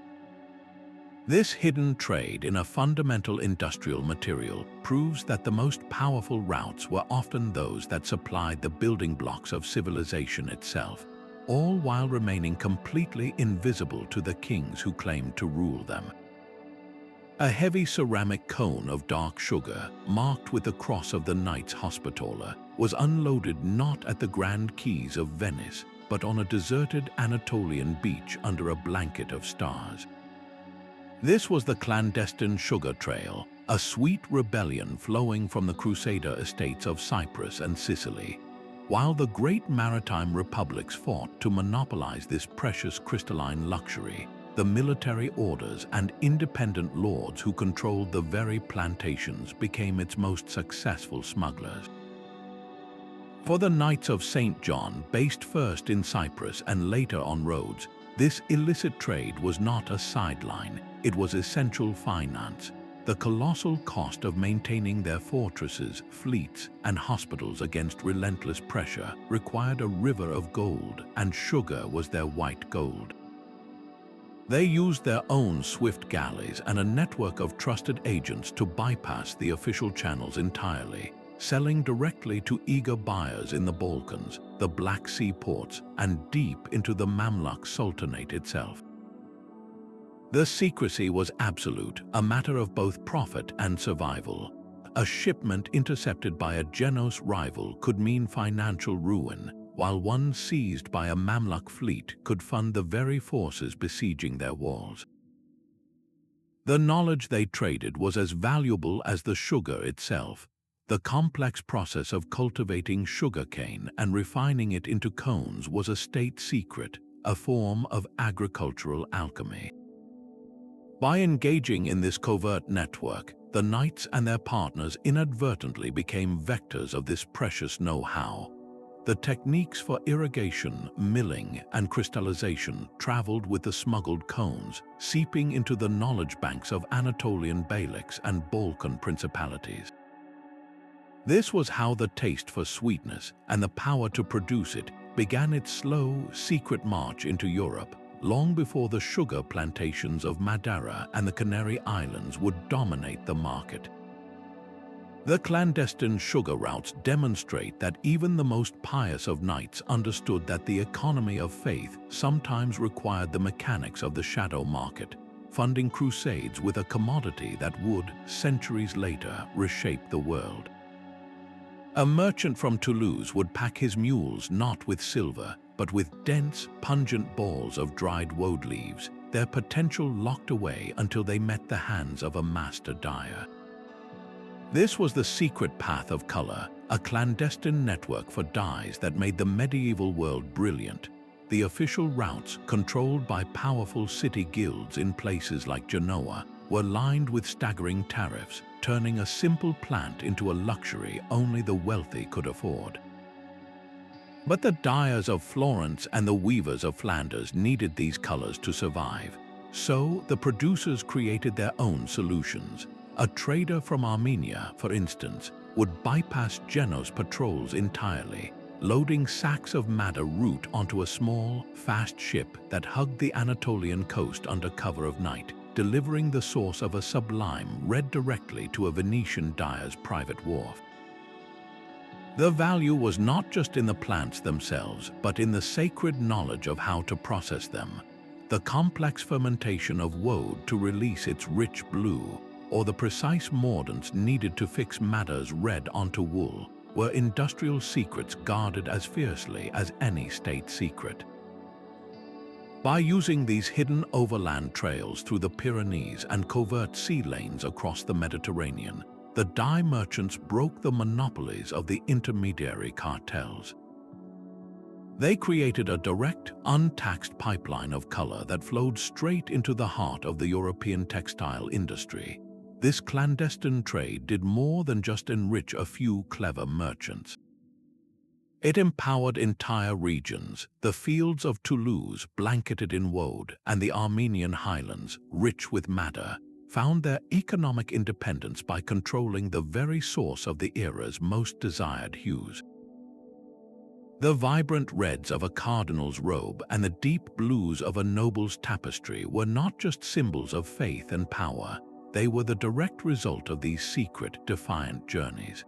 This hidden trade in a fundamental industrial material proves that the most powerful routes were often those that supplied the building blocks of civilization itself, all while remaining completely invisible to the kings who claimed to rule them. A heavy ceramic cone of dark sugar, marked with the cross of the Knights Hospitaller, was unloaded not at the Grand Quays of Venice, but on a deserted Anatolian beach under a blanket of stars. This was the Clandestine Sugar Trail, a sweet rebellion flowing from the Crusader estates of Cyprus and Sicily. While the great maritime republics fought to monopolize this precious crystalline luxury, the military orders and independent lords who controlled the very plantations became its most successful smugglers. For the Knights of St. John, based first in Cyprus and later on Rhodes, this illicit trade was not a sideline, it was essential finance. The colossal cost of maintaining their fortresses, fleets, and hospitals against relentless pressure required a river of gold, and sugar was their white gold. They used their own swift galleys and a network of trusted agents to bypass the official channels entirely, selling directly to eager buyers in the Balkans, the Black Sea ports, and deep into the Mamluk Sultanate itself. The secrecy was absolute, a matter of both profit and survival. A shipment intercepted by a Genos rival could mean financial ruin, while one seized by a Mamluk fleet could fund the very forces besieging their walls. The knowledge they traded was as valuable as the sugar itself. The complex process of cultivating sugarcane and refining it into cones was a state secret, a form of agricultural alchemy. By engaging in this covert network, the knights and their partners inadvertently became vectors of this precious know-how. The techniques for irrigation, milling, and crystallization traveled with the smuggled cones, seeping into the knowledge banks of Anatolian beyliks and Balkan principalities. This was how the taste for sweetness and the power to produce it began its slow, secret march into Europe, long before the sugar plantations of Madeira and the Canary Islands would dominate the market. The clandestine sugar routes demonstrate that even the most pious of knights understood that the economy of faith sometimes required the mechanics of the shadow market, funding crusades with a commodity that would, centuries later, reshape the world. A merchant from Toulouse would pack his mules not with silver, but with dense, pungent balls of dried woad leaves, their potential locked away until they met the hands of a master dyer. This was the secret path of color, a clandestine network for dyes that made the medieval world brilliant. The official routes, controlled by powerful city guilds in places like Genoa, were lined with staggering tariffs, turning a simple plant into a luxury only the wealthy could afford. But the dyers of Florence and the weavers of Flanders needed these colors to survive. So the producers created their own solutions. A trader from Armenia, for instance, would bypass Genos patrols entirely, loading sacks of madder root onto a small, fast ship that hugged the Anatolian coast under cover of night, delivering the source of a sublime read directly to a Venetian dyer's private wharf. The value was not just in the plants themselves, but in the sacred knowledge of how to process them. The complex fermentation of woad to release its rich blue, or the precise mordants needed to fix madder's red onto wool, were industrial secrets guarded as fiercely as any state secret. By using these hidden overland trails through the Pyrenees and covert sea lanes across the Mediterranean, the dye merchants broke the monopolies of the intermediary cartels. They created a direct, untaxed pipeline of color that flowed straight into the heart of the European textile industry. This clandestine trade did more than just enrich a few clever merchants. It empowered entire regions, the fields of Toulouse blanketed in woad and the Armenian highlands, rich with madder, found their economic independence by controlling the very source of the era's most desired hues. The vibrant reds of a cardinal's robe and the deep blues of a noble's tapestry were not just symbols of faith and power, they were the direct result of these secret, defiant journeys.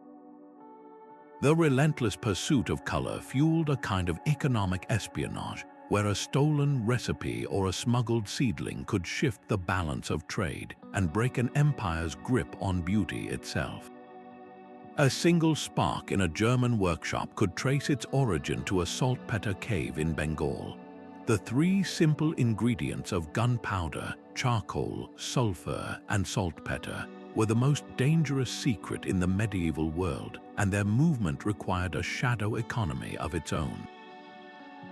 The relentless pursuit of color fueled a kind of economic espionage, where a stolen recipe or a smuggled seedling could shift the balance of trade and break an empire's grip on beauty itself. A single spark in a German workshop could trace its origin to a saltpeter cave in Bengal. The three simple ingredients of gunpowder, charcoal, sulfur, and saltpeter were the most dangerous secret in the medieval world, and their movement required a shadow economy of its own.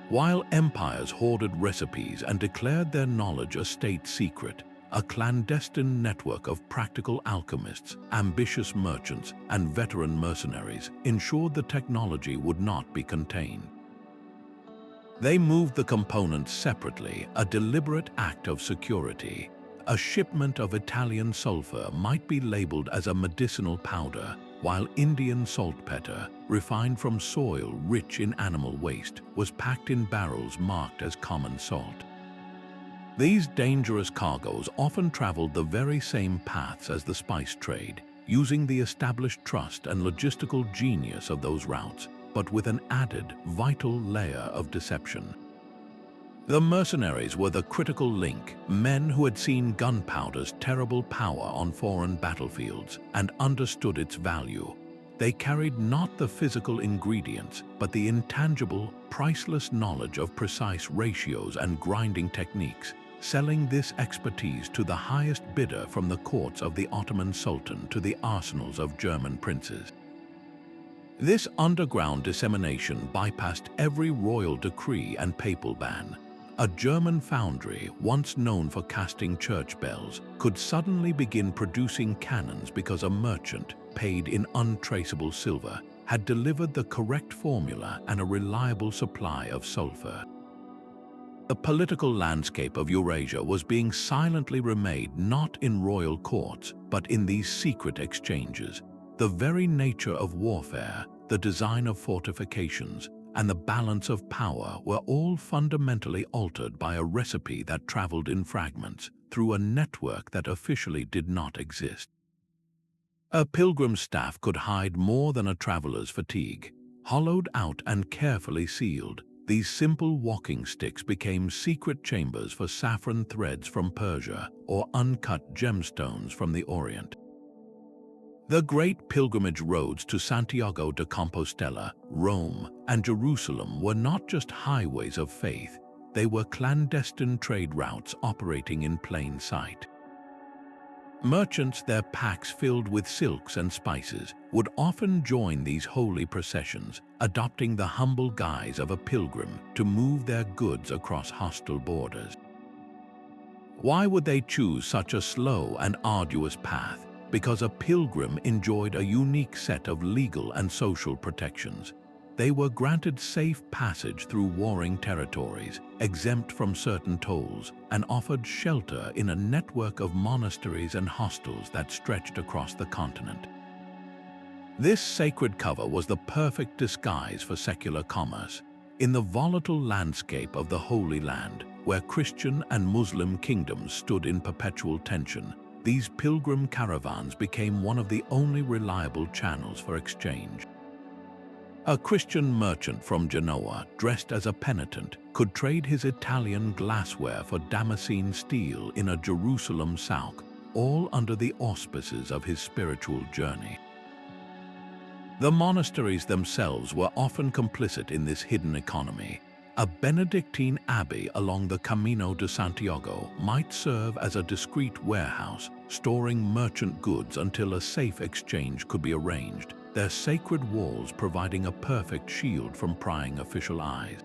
While empires hoarded recipes and declared their knowledge a state secret, a clandestine network of practical alchemists, ambitious merchants, and veteran mercenaries ensured the technology would not be contained. They moved the components separately, a deliberate act of security. A shipment of Italian sulfur might be labeled as a medicinal powder, while Indian saltpeter, refined from soil rich in animal waste, was packed in barrels marked as common salt. These dangerous cargoes often traveled the very same paths as the spice trade, using the established trust and logistical genius of those routes, but with an added, vital layer of deception. The mercenaries were the critical link, men who had seen gunpowder's terrible power on foreign battlefields and understood its value. They carried not the physical ingredients, but the intangible, priceless knowledge of precise ratios and grinding techniques, selling this expertise to the highest bidder, from the courts of the Ottoman Sultan to the arsenals of German princes. This underground dissemination bypassed every royal decree and papal ban. A German foundry, once known for casting church bells, could suddenly begin producing cannons because a merchant, paid in untraceable silver, had delivered the correct formula and a reliable supply of sulfur. The political landscape of Eurasia was being silently remade not in royal courts, but in these secret exchanges. The very nature of warfare, the design of fortifications, and the balance of power were all fundamentally altered by a recipe that traveled in fragments through a network that officially did not exist. A pilgrim's staff could hide more than a traveler's fatigue. Hollowed out and carefully sealed, these simple walking sticks became secret chambers for saffron threads from Persia or uncut gemstones from the Orient. The great pilgrimage roads to Santiago de Compostela, Rome, and Jerusalem were not just highways of faith, they were clandestine trade routes operating in plain sight. Merchants, their packs filled with silks and spices, would often join these holy processions, adopting the humble guise of a pilgrim to move their goods across hostile borders. Why would they choose such a slow and arduous path? Because a pilgrim enjoyed a unique set of legal and social protections. They were granted safe passage through warring territories, exempt from certain tolls, and offered shelter in a network of monasteries and hostels that stretched across the continent. This sacred cover was the perfect disguise for secular commerce. In the volatile landscape of the Holy Land, where Christian and Muslim kingdoms stood in perpetual tension, these pilgrim caravans became one of the only reliable channels for exchange. A Christian merchant from Genoa, dressed as a penitent, could trade his Italian glassware for Damascene steel in a Jerusalem souk, all under the auspices of his spiritual journey. The monasteries themselves were often complicit in this hidden economy. A Benedictine abbey along the Camino de Santiago might serve as a discreet warehouse, storing merchant goods until a safe exchange could be arranged, their sacred walls providing a perfect shield from prying official eyes.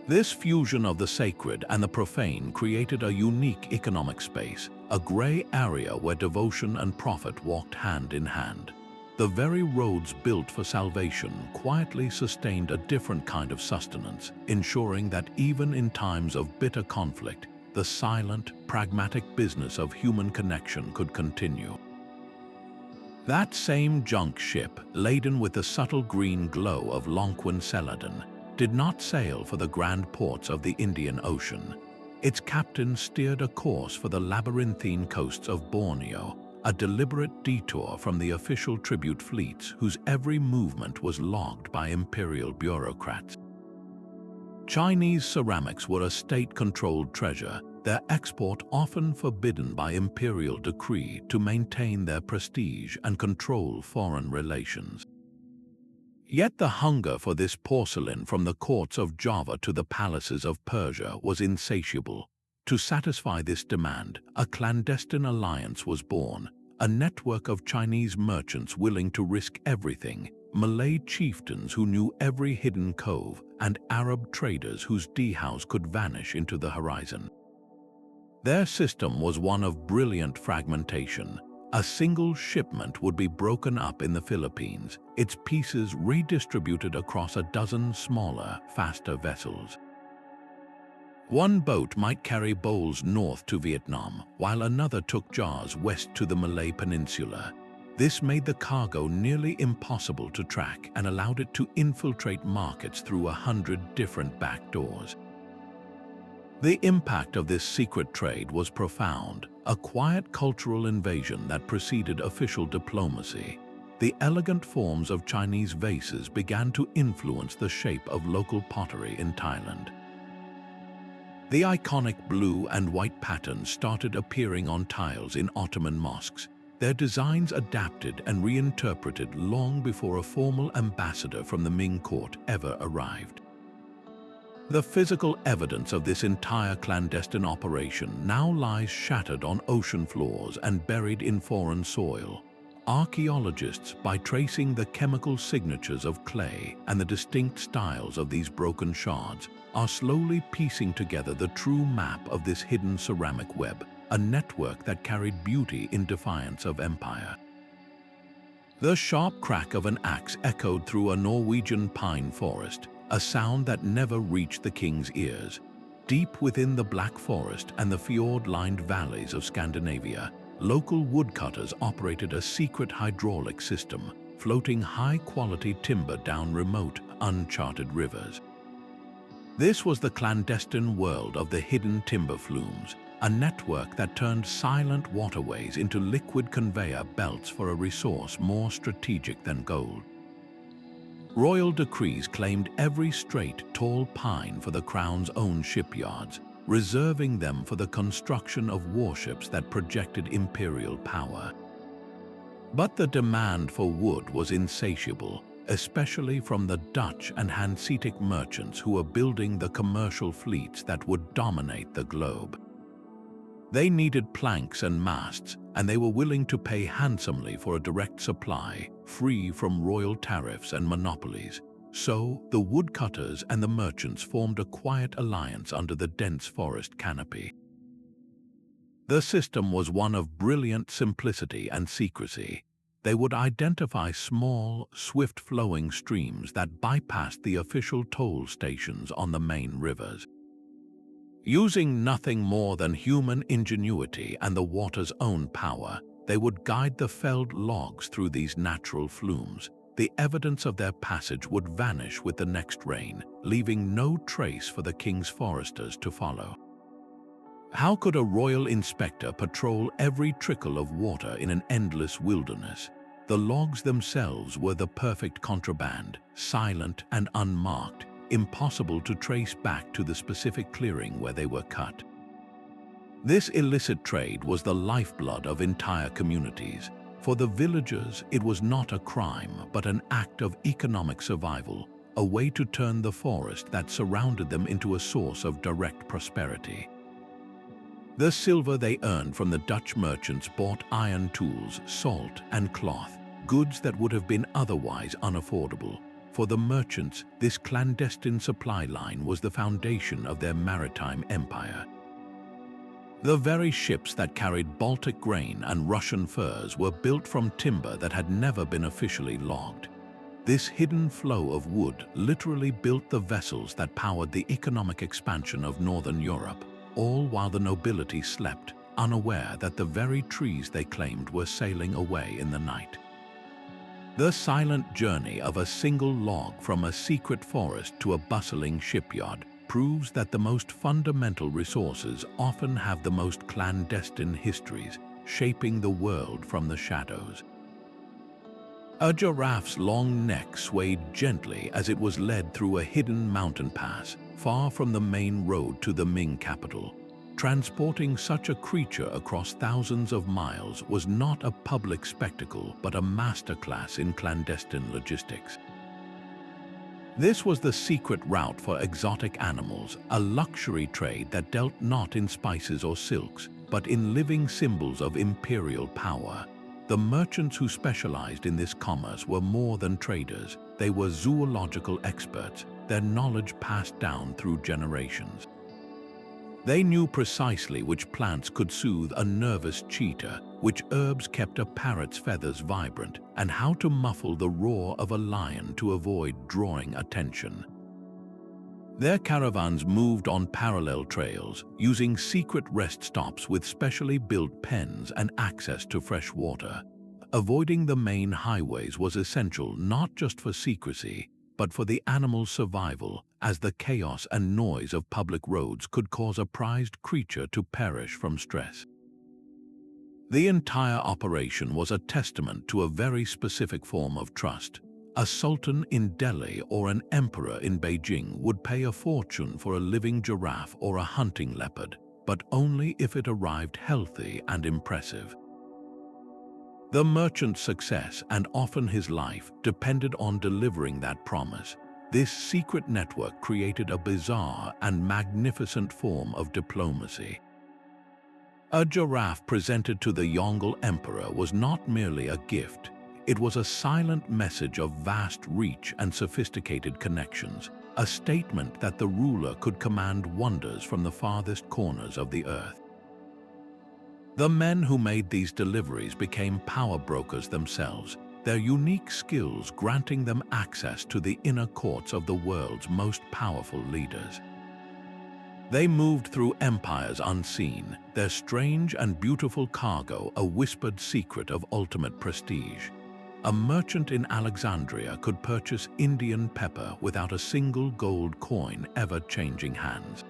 This fusion of the sacred and the profane created a unique economic space, a gray area where devotion and profit walked hand in hand. The very roads built for salvation quietly sustained a different kind of sustenance, ensuring that even in times of bitter conflict, the silent, pragmatic business of human connection could continue. That same junk ship, laden with the subtle green glow of Lankan celadon, did not sail for the grand ports of the Indian Ocean. Its captain steered a course for the labyrinthine coasts of Borneo, a deliberate detour from the official tribute fleets whose every movement was logged by imperial bureaucrats. Chinese ceramics were a state-controlled treasure, their export often forbidden by imperial decree to maintain their prestige and control foreign relations. Yet the hunger for this porcelain from the courts of Java to the palaces of Persia was insatiable. To satisfy this demand, a clandestine alliance was born, a network of Chinese merchants willing to risk everything, Malay chieftains who knew every hidden cove, and Arab traders whose dhows could vanish into the horizon. Their system was one of brilliant fragmentation. A single shipment would be broken up in the Philippines, its pieces redistributed across a dozen smaller, faster vessels. One boat might carry bowls north to Vietnam, while another took jars west to the Malay Peninsula. This made the cargo nearly impossible to track and allowed it to infiltrate markets through 100 different back doors. The impact of this secret trade was profound, a quiet cultural invasion that preceded official diplomacy. The elegant forms of Chinese vases began to influence the shape of local pottery in Thailand. The iconic blue and white patterns started appearing on tiles in Ottoman mosques, their designs adapted and reinterpreted long before a formal ambassador from the Ming court ever arrived. The physical evidence of this entire clandestine operation now lies shattered on ocean floors and buried in foreign soil. Archaeologists, by tracing the chemical signatures of clay and the distinct styles of these broken shards, are slowly piecing together the true map of this hidden ceramic web, a network that carried beauty in defiance of empire. The sharp crack of an axe echoed through a Norwegian pine forest, a sound that never reached the king's ears. Deep within the Black Forest and the fjord-lined valleys of Scandinavia, local woodcutters operated a secret hydraulic system, floating high-quality timber down remote, uncharted rivers. This was the clandestine world of the hidden timber flumes, a network that turned silent waterways into liquid conveyor belts for a resource more strategic than gold. Royal decrees claimed every straight, tall pine for the crown's own shipyards, reserving them for the construction of warships that projected imperial power. But the demand for wood was insatiable, especially from the Dutch and Hanseatic merchants who were building the commercial fleets that would dominate the globe. They needed planks and masts, and they were willing to pay handsomely for a direct supply, free from royal tariffs and monopolies. So, the woodcutters and the merchants formed a quiet alliance under the dense forest canopy. The system was one of brilliant simplicity and secrecy. They would identify small, swift-flowing streams that bypassed the official toll stations on the main rivers. Using nothing more than human ingenuity and the water's own power, they would guide the felled logs through these natural flumes. The evidence of their passage would vanish with the next rain, leaving no trace for the king's foresters to follow. How could a royal inspector patrol every trickle of water in an endless wilderness? The logs themselves were the perfect contraband, silent and unmarked, impossible to trace back to the specific clearing where they were cut. This illicit trade was the lifeblood of entire communities. For the villagers, it was not a crime, but an act of economic survival, a way to turn the forest that surrounded them into a source of direct prosperity. The silver they earned from the Dutch merchants bought iron tools, salt, and cloth, goods that would have been otherwise unaffordable. For the merchants, this clandestine supply line was the foundation of their maritime empire. The very ships that carried Baltic grain and Russian furs were built from timber that had never been officially logged. This hidden flow of wood literally built the vessels that powered the economic expansion of Northern Europe, all while the nobility slept, unaware that the very trees they claimed were sailing away in the night. The silent journey of a single log from a secret forest to a bustling shipyard proves that the most fundamental resources often have the most clandestine histories, shaping the world from the shadows. A giraffe's long neck swayed gently as it was led through a hidden mountain pass, far from the main road to the Ming capital. Transporting such a creature across thousands of miles was not a public spectacle, but a masterclass in clandestine logistics. This was the secret route for exotic animals, a luxury trade that dealt not in spices or silks, but in living symbols of imperial power. The merchants who specialized in this commerce were more than traders. They were zoological experts, their knowledge passed down through generations. They knew precisely which plants could soothe a nervous cheetah, which herbs kept a parrot's feathers vibrant, and how to muffle the roar of a lion to avoid drawing attention. Their caravans moved on parallel trails, using secret rest stops with specially built pens and access to fresh water. Avoiding the main highways was essential not just for secrecy, but for the animal's survival, as the chaos and noise of public roads could cause a prized creature to perish from stress. The entire operation was a testament to a very specific form of trust. A sultan in Delhi or an emperor in Beijing would pay a fortune for a living giraffe or a hunting leopard, but only if it arrived healthy and impressive. The merchant's success, and often his life, depended on delivering that promise. This secret network created a bizarre and magnificent form of diplomacy. A giraffe presented to the Yongle emperor was not merely a gift. It was a silent message of vast reach and sophisticated connections, a statement that the ruler could command wonders from the farthest corners of the earth. The men who made these deliveries became power brokers themselves, their unique skills granting them access to the inner courts of the world's most powerful leaders. They moved through empires unseen, their strange and beautiful cargo a whispered secret of ultimate prestige. A merchant in Alexandria could purchase Indian pepper without a single gold coin ever changing hands.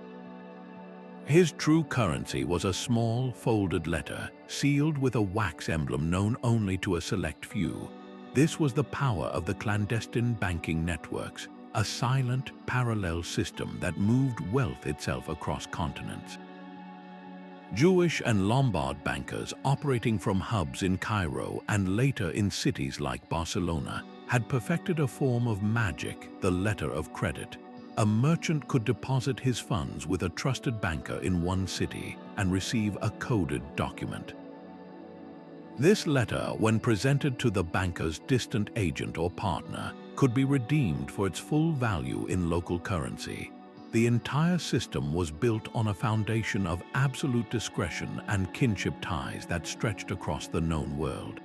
His true currency was a small, folded letter, sealed with a wax emblem known only to a select few. This was the power of the clandestine banking networks, a silent, parallel system that moved wealth itself across continents. Jewish and Lombard bankers operating from hubs in Cairo and later in cities like Barcelona had perfected a form of magic, the letter of credit. A merchant could deposit his funds with a trusted banker in one city and receive a coded document. This letter, when presented to the banker's distant agent or partner, could be redeemed for its full value in local currency. The entire system was built on a foundation of absolute discretion and kinship ties that stretched across the known world.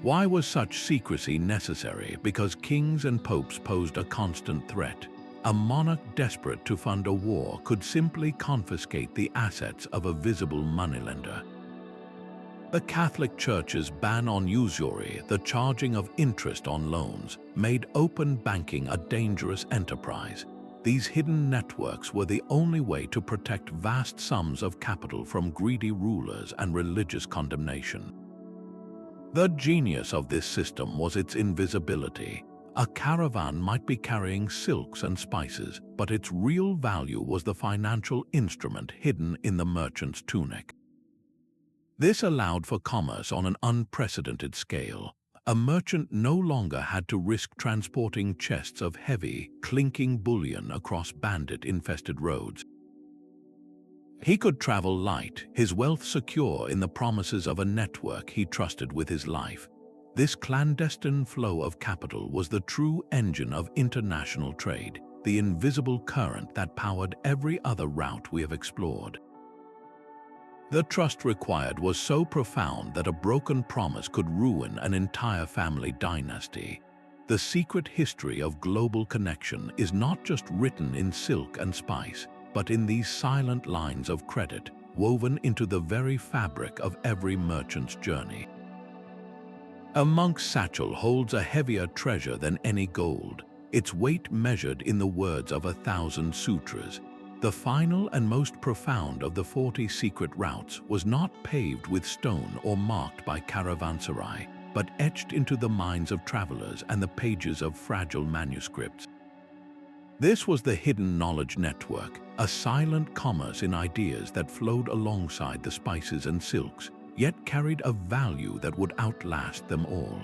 Why was such secrecy necessary? Because kings and popes posed a constant threat. A monarch desperate to fund a war could simply confiscate the assets of a visible moneylender. The Catholic Church's ban on usury, the charging of interest on loans, made open banking a dangerous enterprise. These hidden networks were the only way to protect vast sums of capital from greedy rulers and religious condemnation. The genius of this system was its invisibility. A caravan might be carrying silks and spices, but its real value was the financial instrument hidden in the merchant's tunic. This allowed for commerce on an unprecedented scale. A merchant no longer had to risk transporting chests of heavy, clinking bullion across bandit-infested roads. He could travel light, his wealth secure in the promises of a network he trusted with his life. This clandestine flow of capital was the true engine of international trade, the invisible current that powered every other route we have explored. The trust required was so profound that a broken promise could ruin an entire family dynasty. The secret history of global connection is not just written in silk and spice, but in these silent lines of credit, woven into the very fabric of every merchant's journey. A monk's satchel holds a heavier treasure than any gold, its weight measured in the words of 1,000 sutras. The final and most profound of the 40 secret routes was not paved with stone or marked by caravanserai, but etched into the minds of travelers and the pages of fragile manuscripts. This was the hidden knowledge network, a silent commerce in ideas that flowed alongside the spices and silks, yet carried a value that would outlast them all.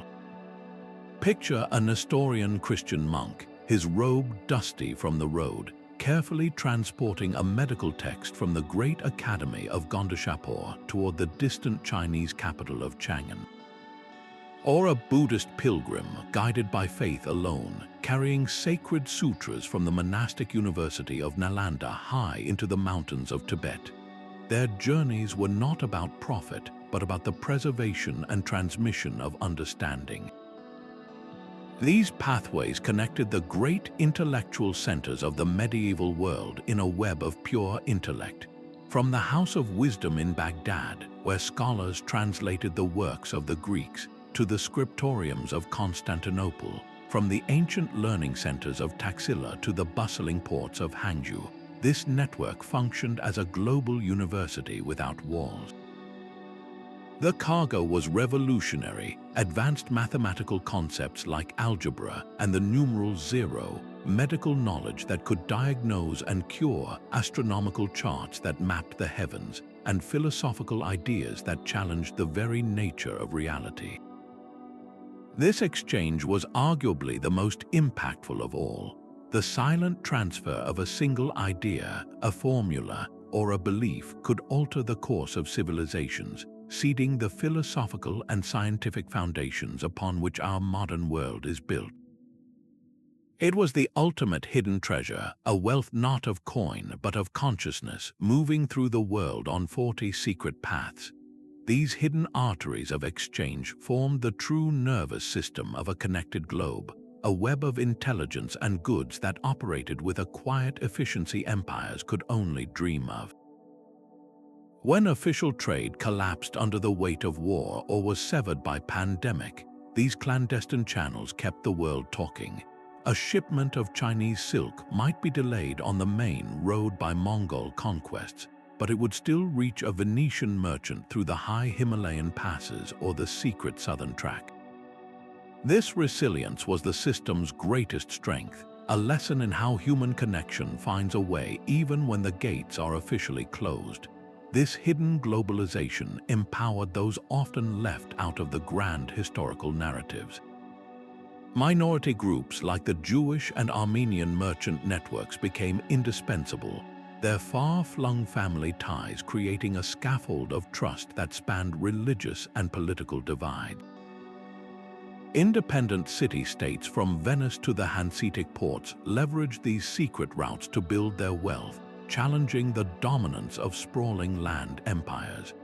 Picture a Nestorian Christian monk, his robe dusty from the road, carefully transporting a medical text from the great academy of Gondeshapur toward the distant Chinese capital of Chang'an. Or a Buddhist pilgrim guided by faith alone, carrying sacred sutras from the monastic university of Nalanda high into the mountains of Tibet. Their journeys were not about profit, but about the preservation and transmission of understanding. These pathways connected the great intellectual centers of the medieval world in a web of pure intellect. From the House of Wisdom in Baghdad, where scholars translated the works of the Greeks, to the scriptoriums of Constantinople, from the ancient learning centers of Taxila to the bustling ports of Hangzhou, this network functioned as a global university without walls. The cargo was revolutionary. Advanced mathematical concepts like algebra and the numeral zero, medical knowledge that could diagnose and cure, astronomical charts that mapped the heavens, and philosophical ideas that challenged the very nature of reality. This exchange was arguably the most impactful of all. The silent transfer of a single idea, a formula, or a belief could alter the course of civilizations, seeding the philosophical and scientific foundations upon which our modern world is built. It was the ultimate hidden treasure, a wealth not of coin but of consciousness, moving through the world on 40 secret paths. These hidden arteries of exchange formed the true nervous system of a connected globe, a web of intelligence and goods that operated with a quiet efficiency empires could only dream of. When official trade collapsed under the weight of war or was severed by pandemic, these clandestine channels kept the world talking. A shipment of Chinese silk might be delayed on the main road by Mongol conquests, but it would still reach a Venetian merchant through the high Himalayan passes or the secret southern track. This resilience was the system's greatest strength, a lesson in how human connection finds a way even when the gates are officially closed. This hidden globalization empowered those often left out of the grand historical narratives. Minority groups like the Jewish and Armenian merchant networks became indispensable, their far-flung family ties creating a scaffold of trust that spanned religious and political divide. Independent city-states from Venice to the Hanseatic ports leveraged these secret routes to build their wealth, challenging the dominance of sprawling land empires.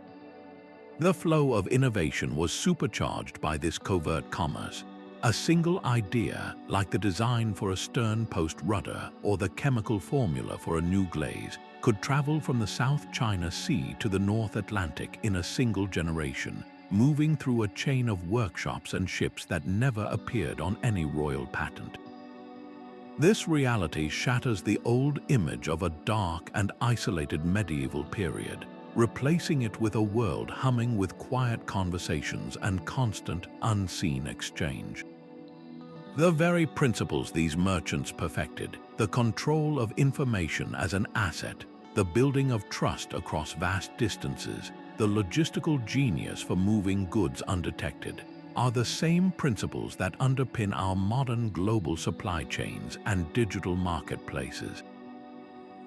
The flow of innovation was supercharged by this covert commerce. A single idea, like the design for a stern post rudder or the chemical formula for a new glaze, could travel from the South China Sea to the North Atlantic in a single generation, moving through a chain of workshops and ships that never appeared on any royal patent. This reality shatters the old image of a dark and isolated medieval period, replacing it with a world humming with quiet conversations and constant, unseen exchange. The very principles these merchants perfected, the control of information as an asset, the building of trust across vast distances, the logistical genius for moving goods undetected, are the same principles that underpin our modern global supply chains and digital marketplaces.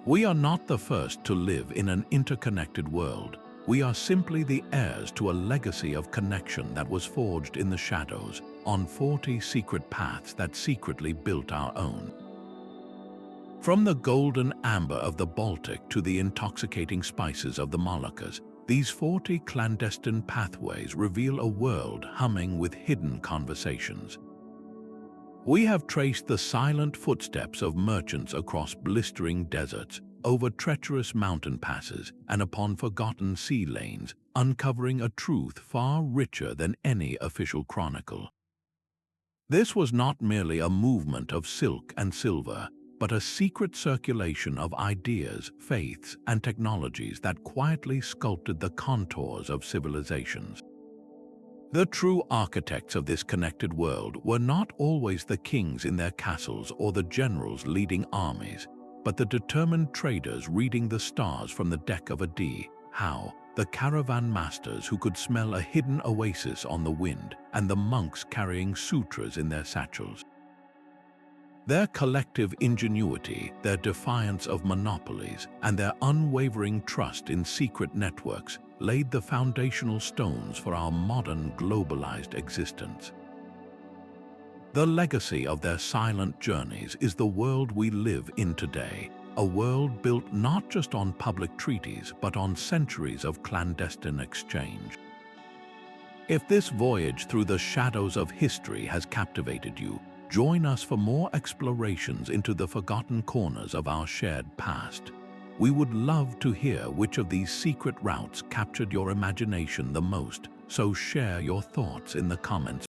We are not the first to live in an interconnected world. We are simply the heirs to a legacy of connection that was forged in the shadows, on 40 secret paths that secretly built our own. From the golden amber of the Baltic to the intoxicating spices of the Moluccas, these 40 clandestine pathways reveal a world humming with hidden conversations. We have traced the silent footsteps of merchants across blistering deserts, over treacherous mountain passes, and upon forgotten sea lanes, uncovering a truth far richer than any official chronicle. This was not merely a movement of silk and silver, but a secret circulation of ideas, faiths, and technologies that quietly sculpted the contours of civilizations. The true architects of this connected world were not always the kings in their castles or the generals leading armies, but the determined traders reading the stars from the deck of a dhow, the caravan masters who could smell a hidden oasis on the wind, and the monks carrying sutras in their satchels. Their collective ingenuity, their defiance of monopolies, and their unwavering trust in secret networks laid the foundational stones for our modern globalized existence. The legacy of their silent journeys is the world we live in today, a world built not just on public treaties but on centuries of clandestine exchange. If this voyage through the shadows of history has captivated you, join us for more explorations into the forgotten corners of our shared past. We would love to hear which of these secret routes captured your imagination the most, so share your thoughts in the comments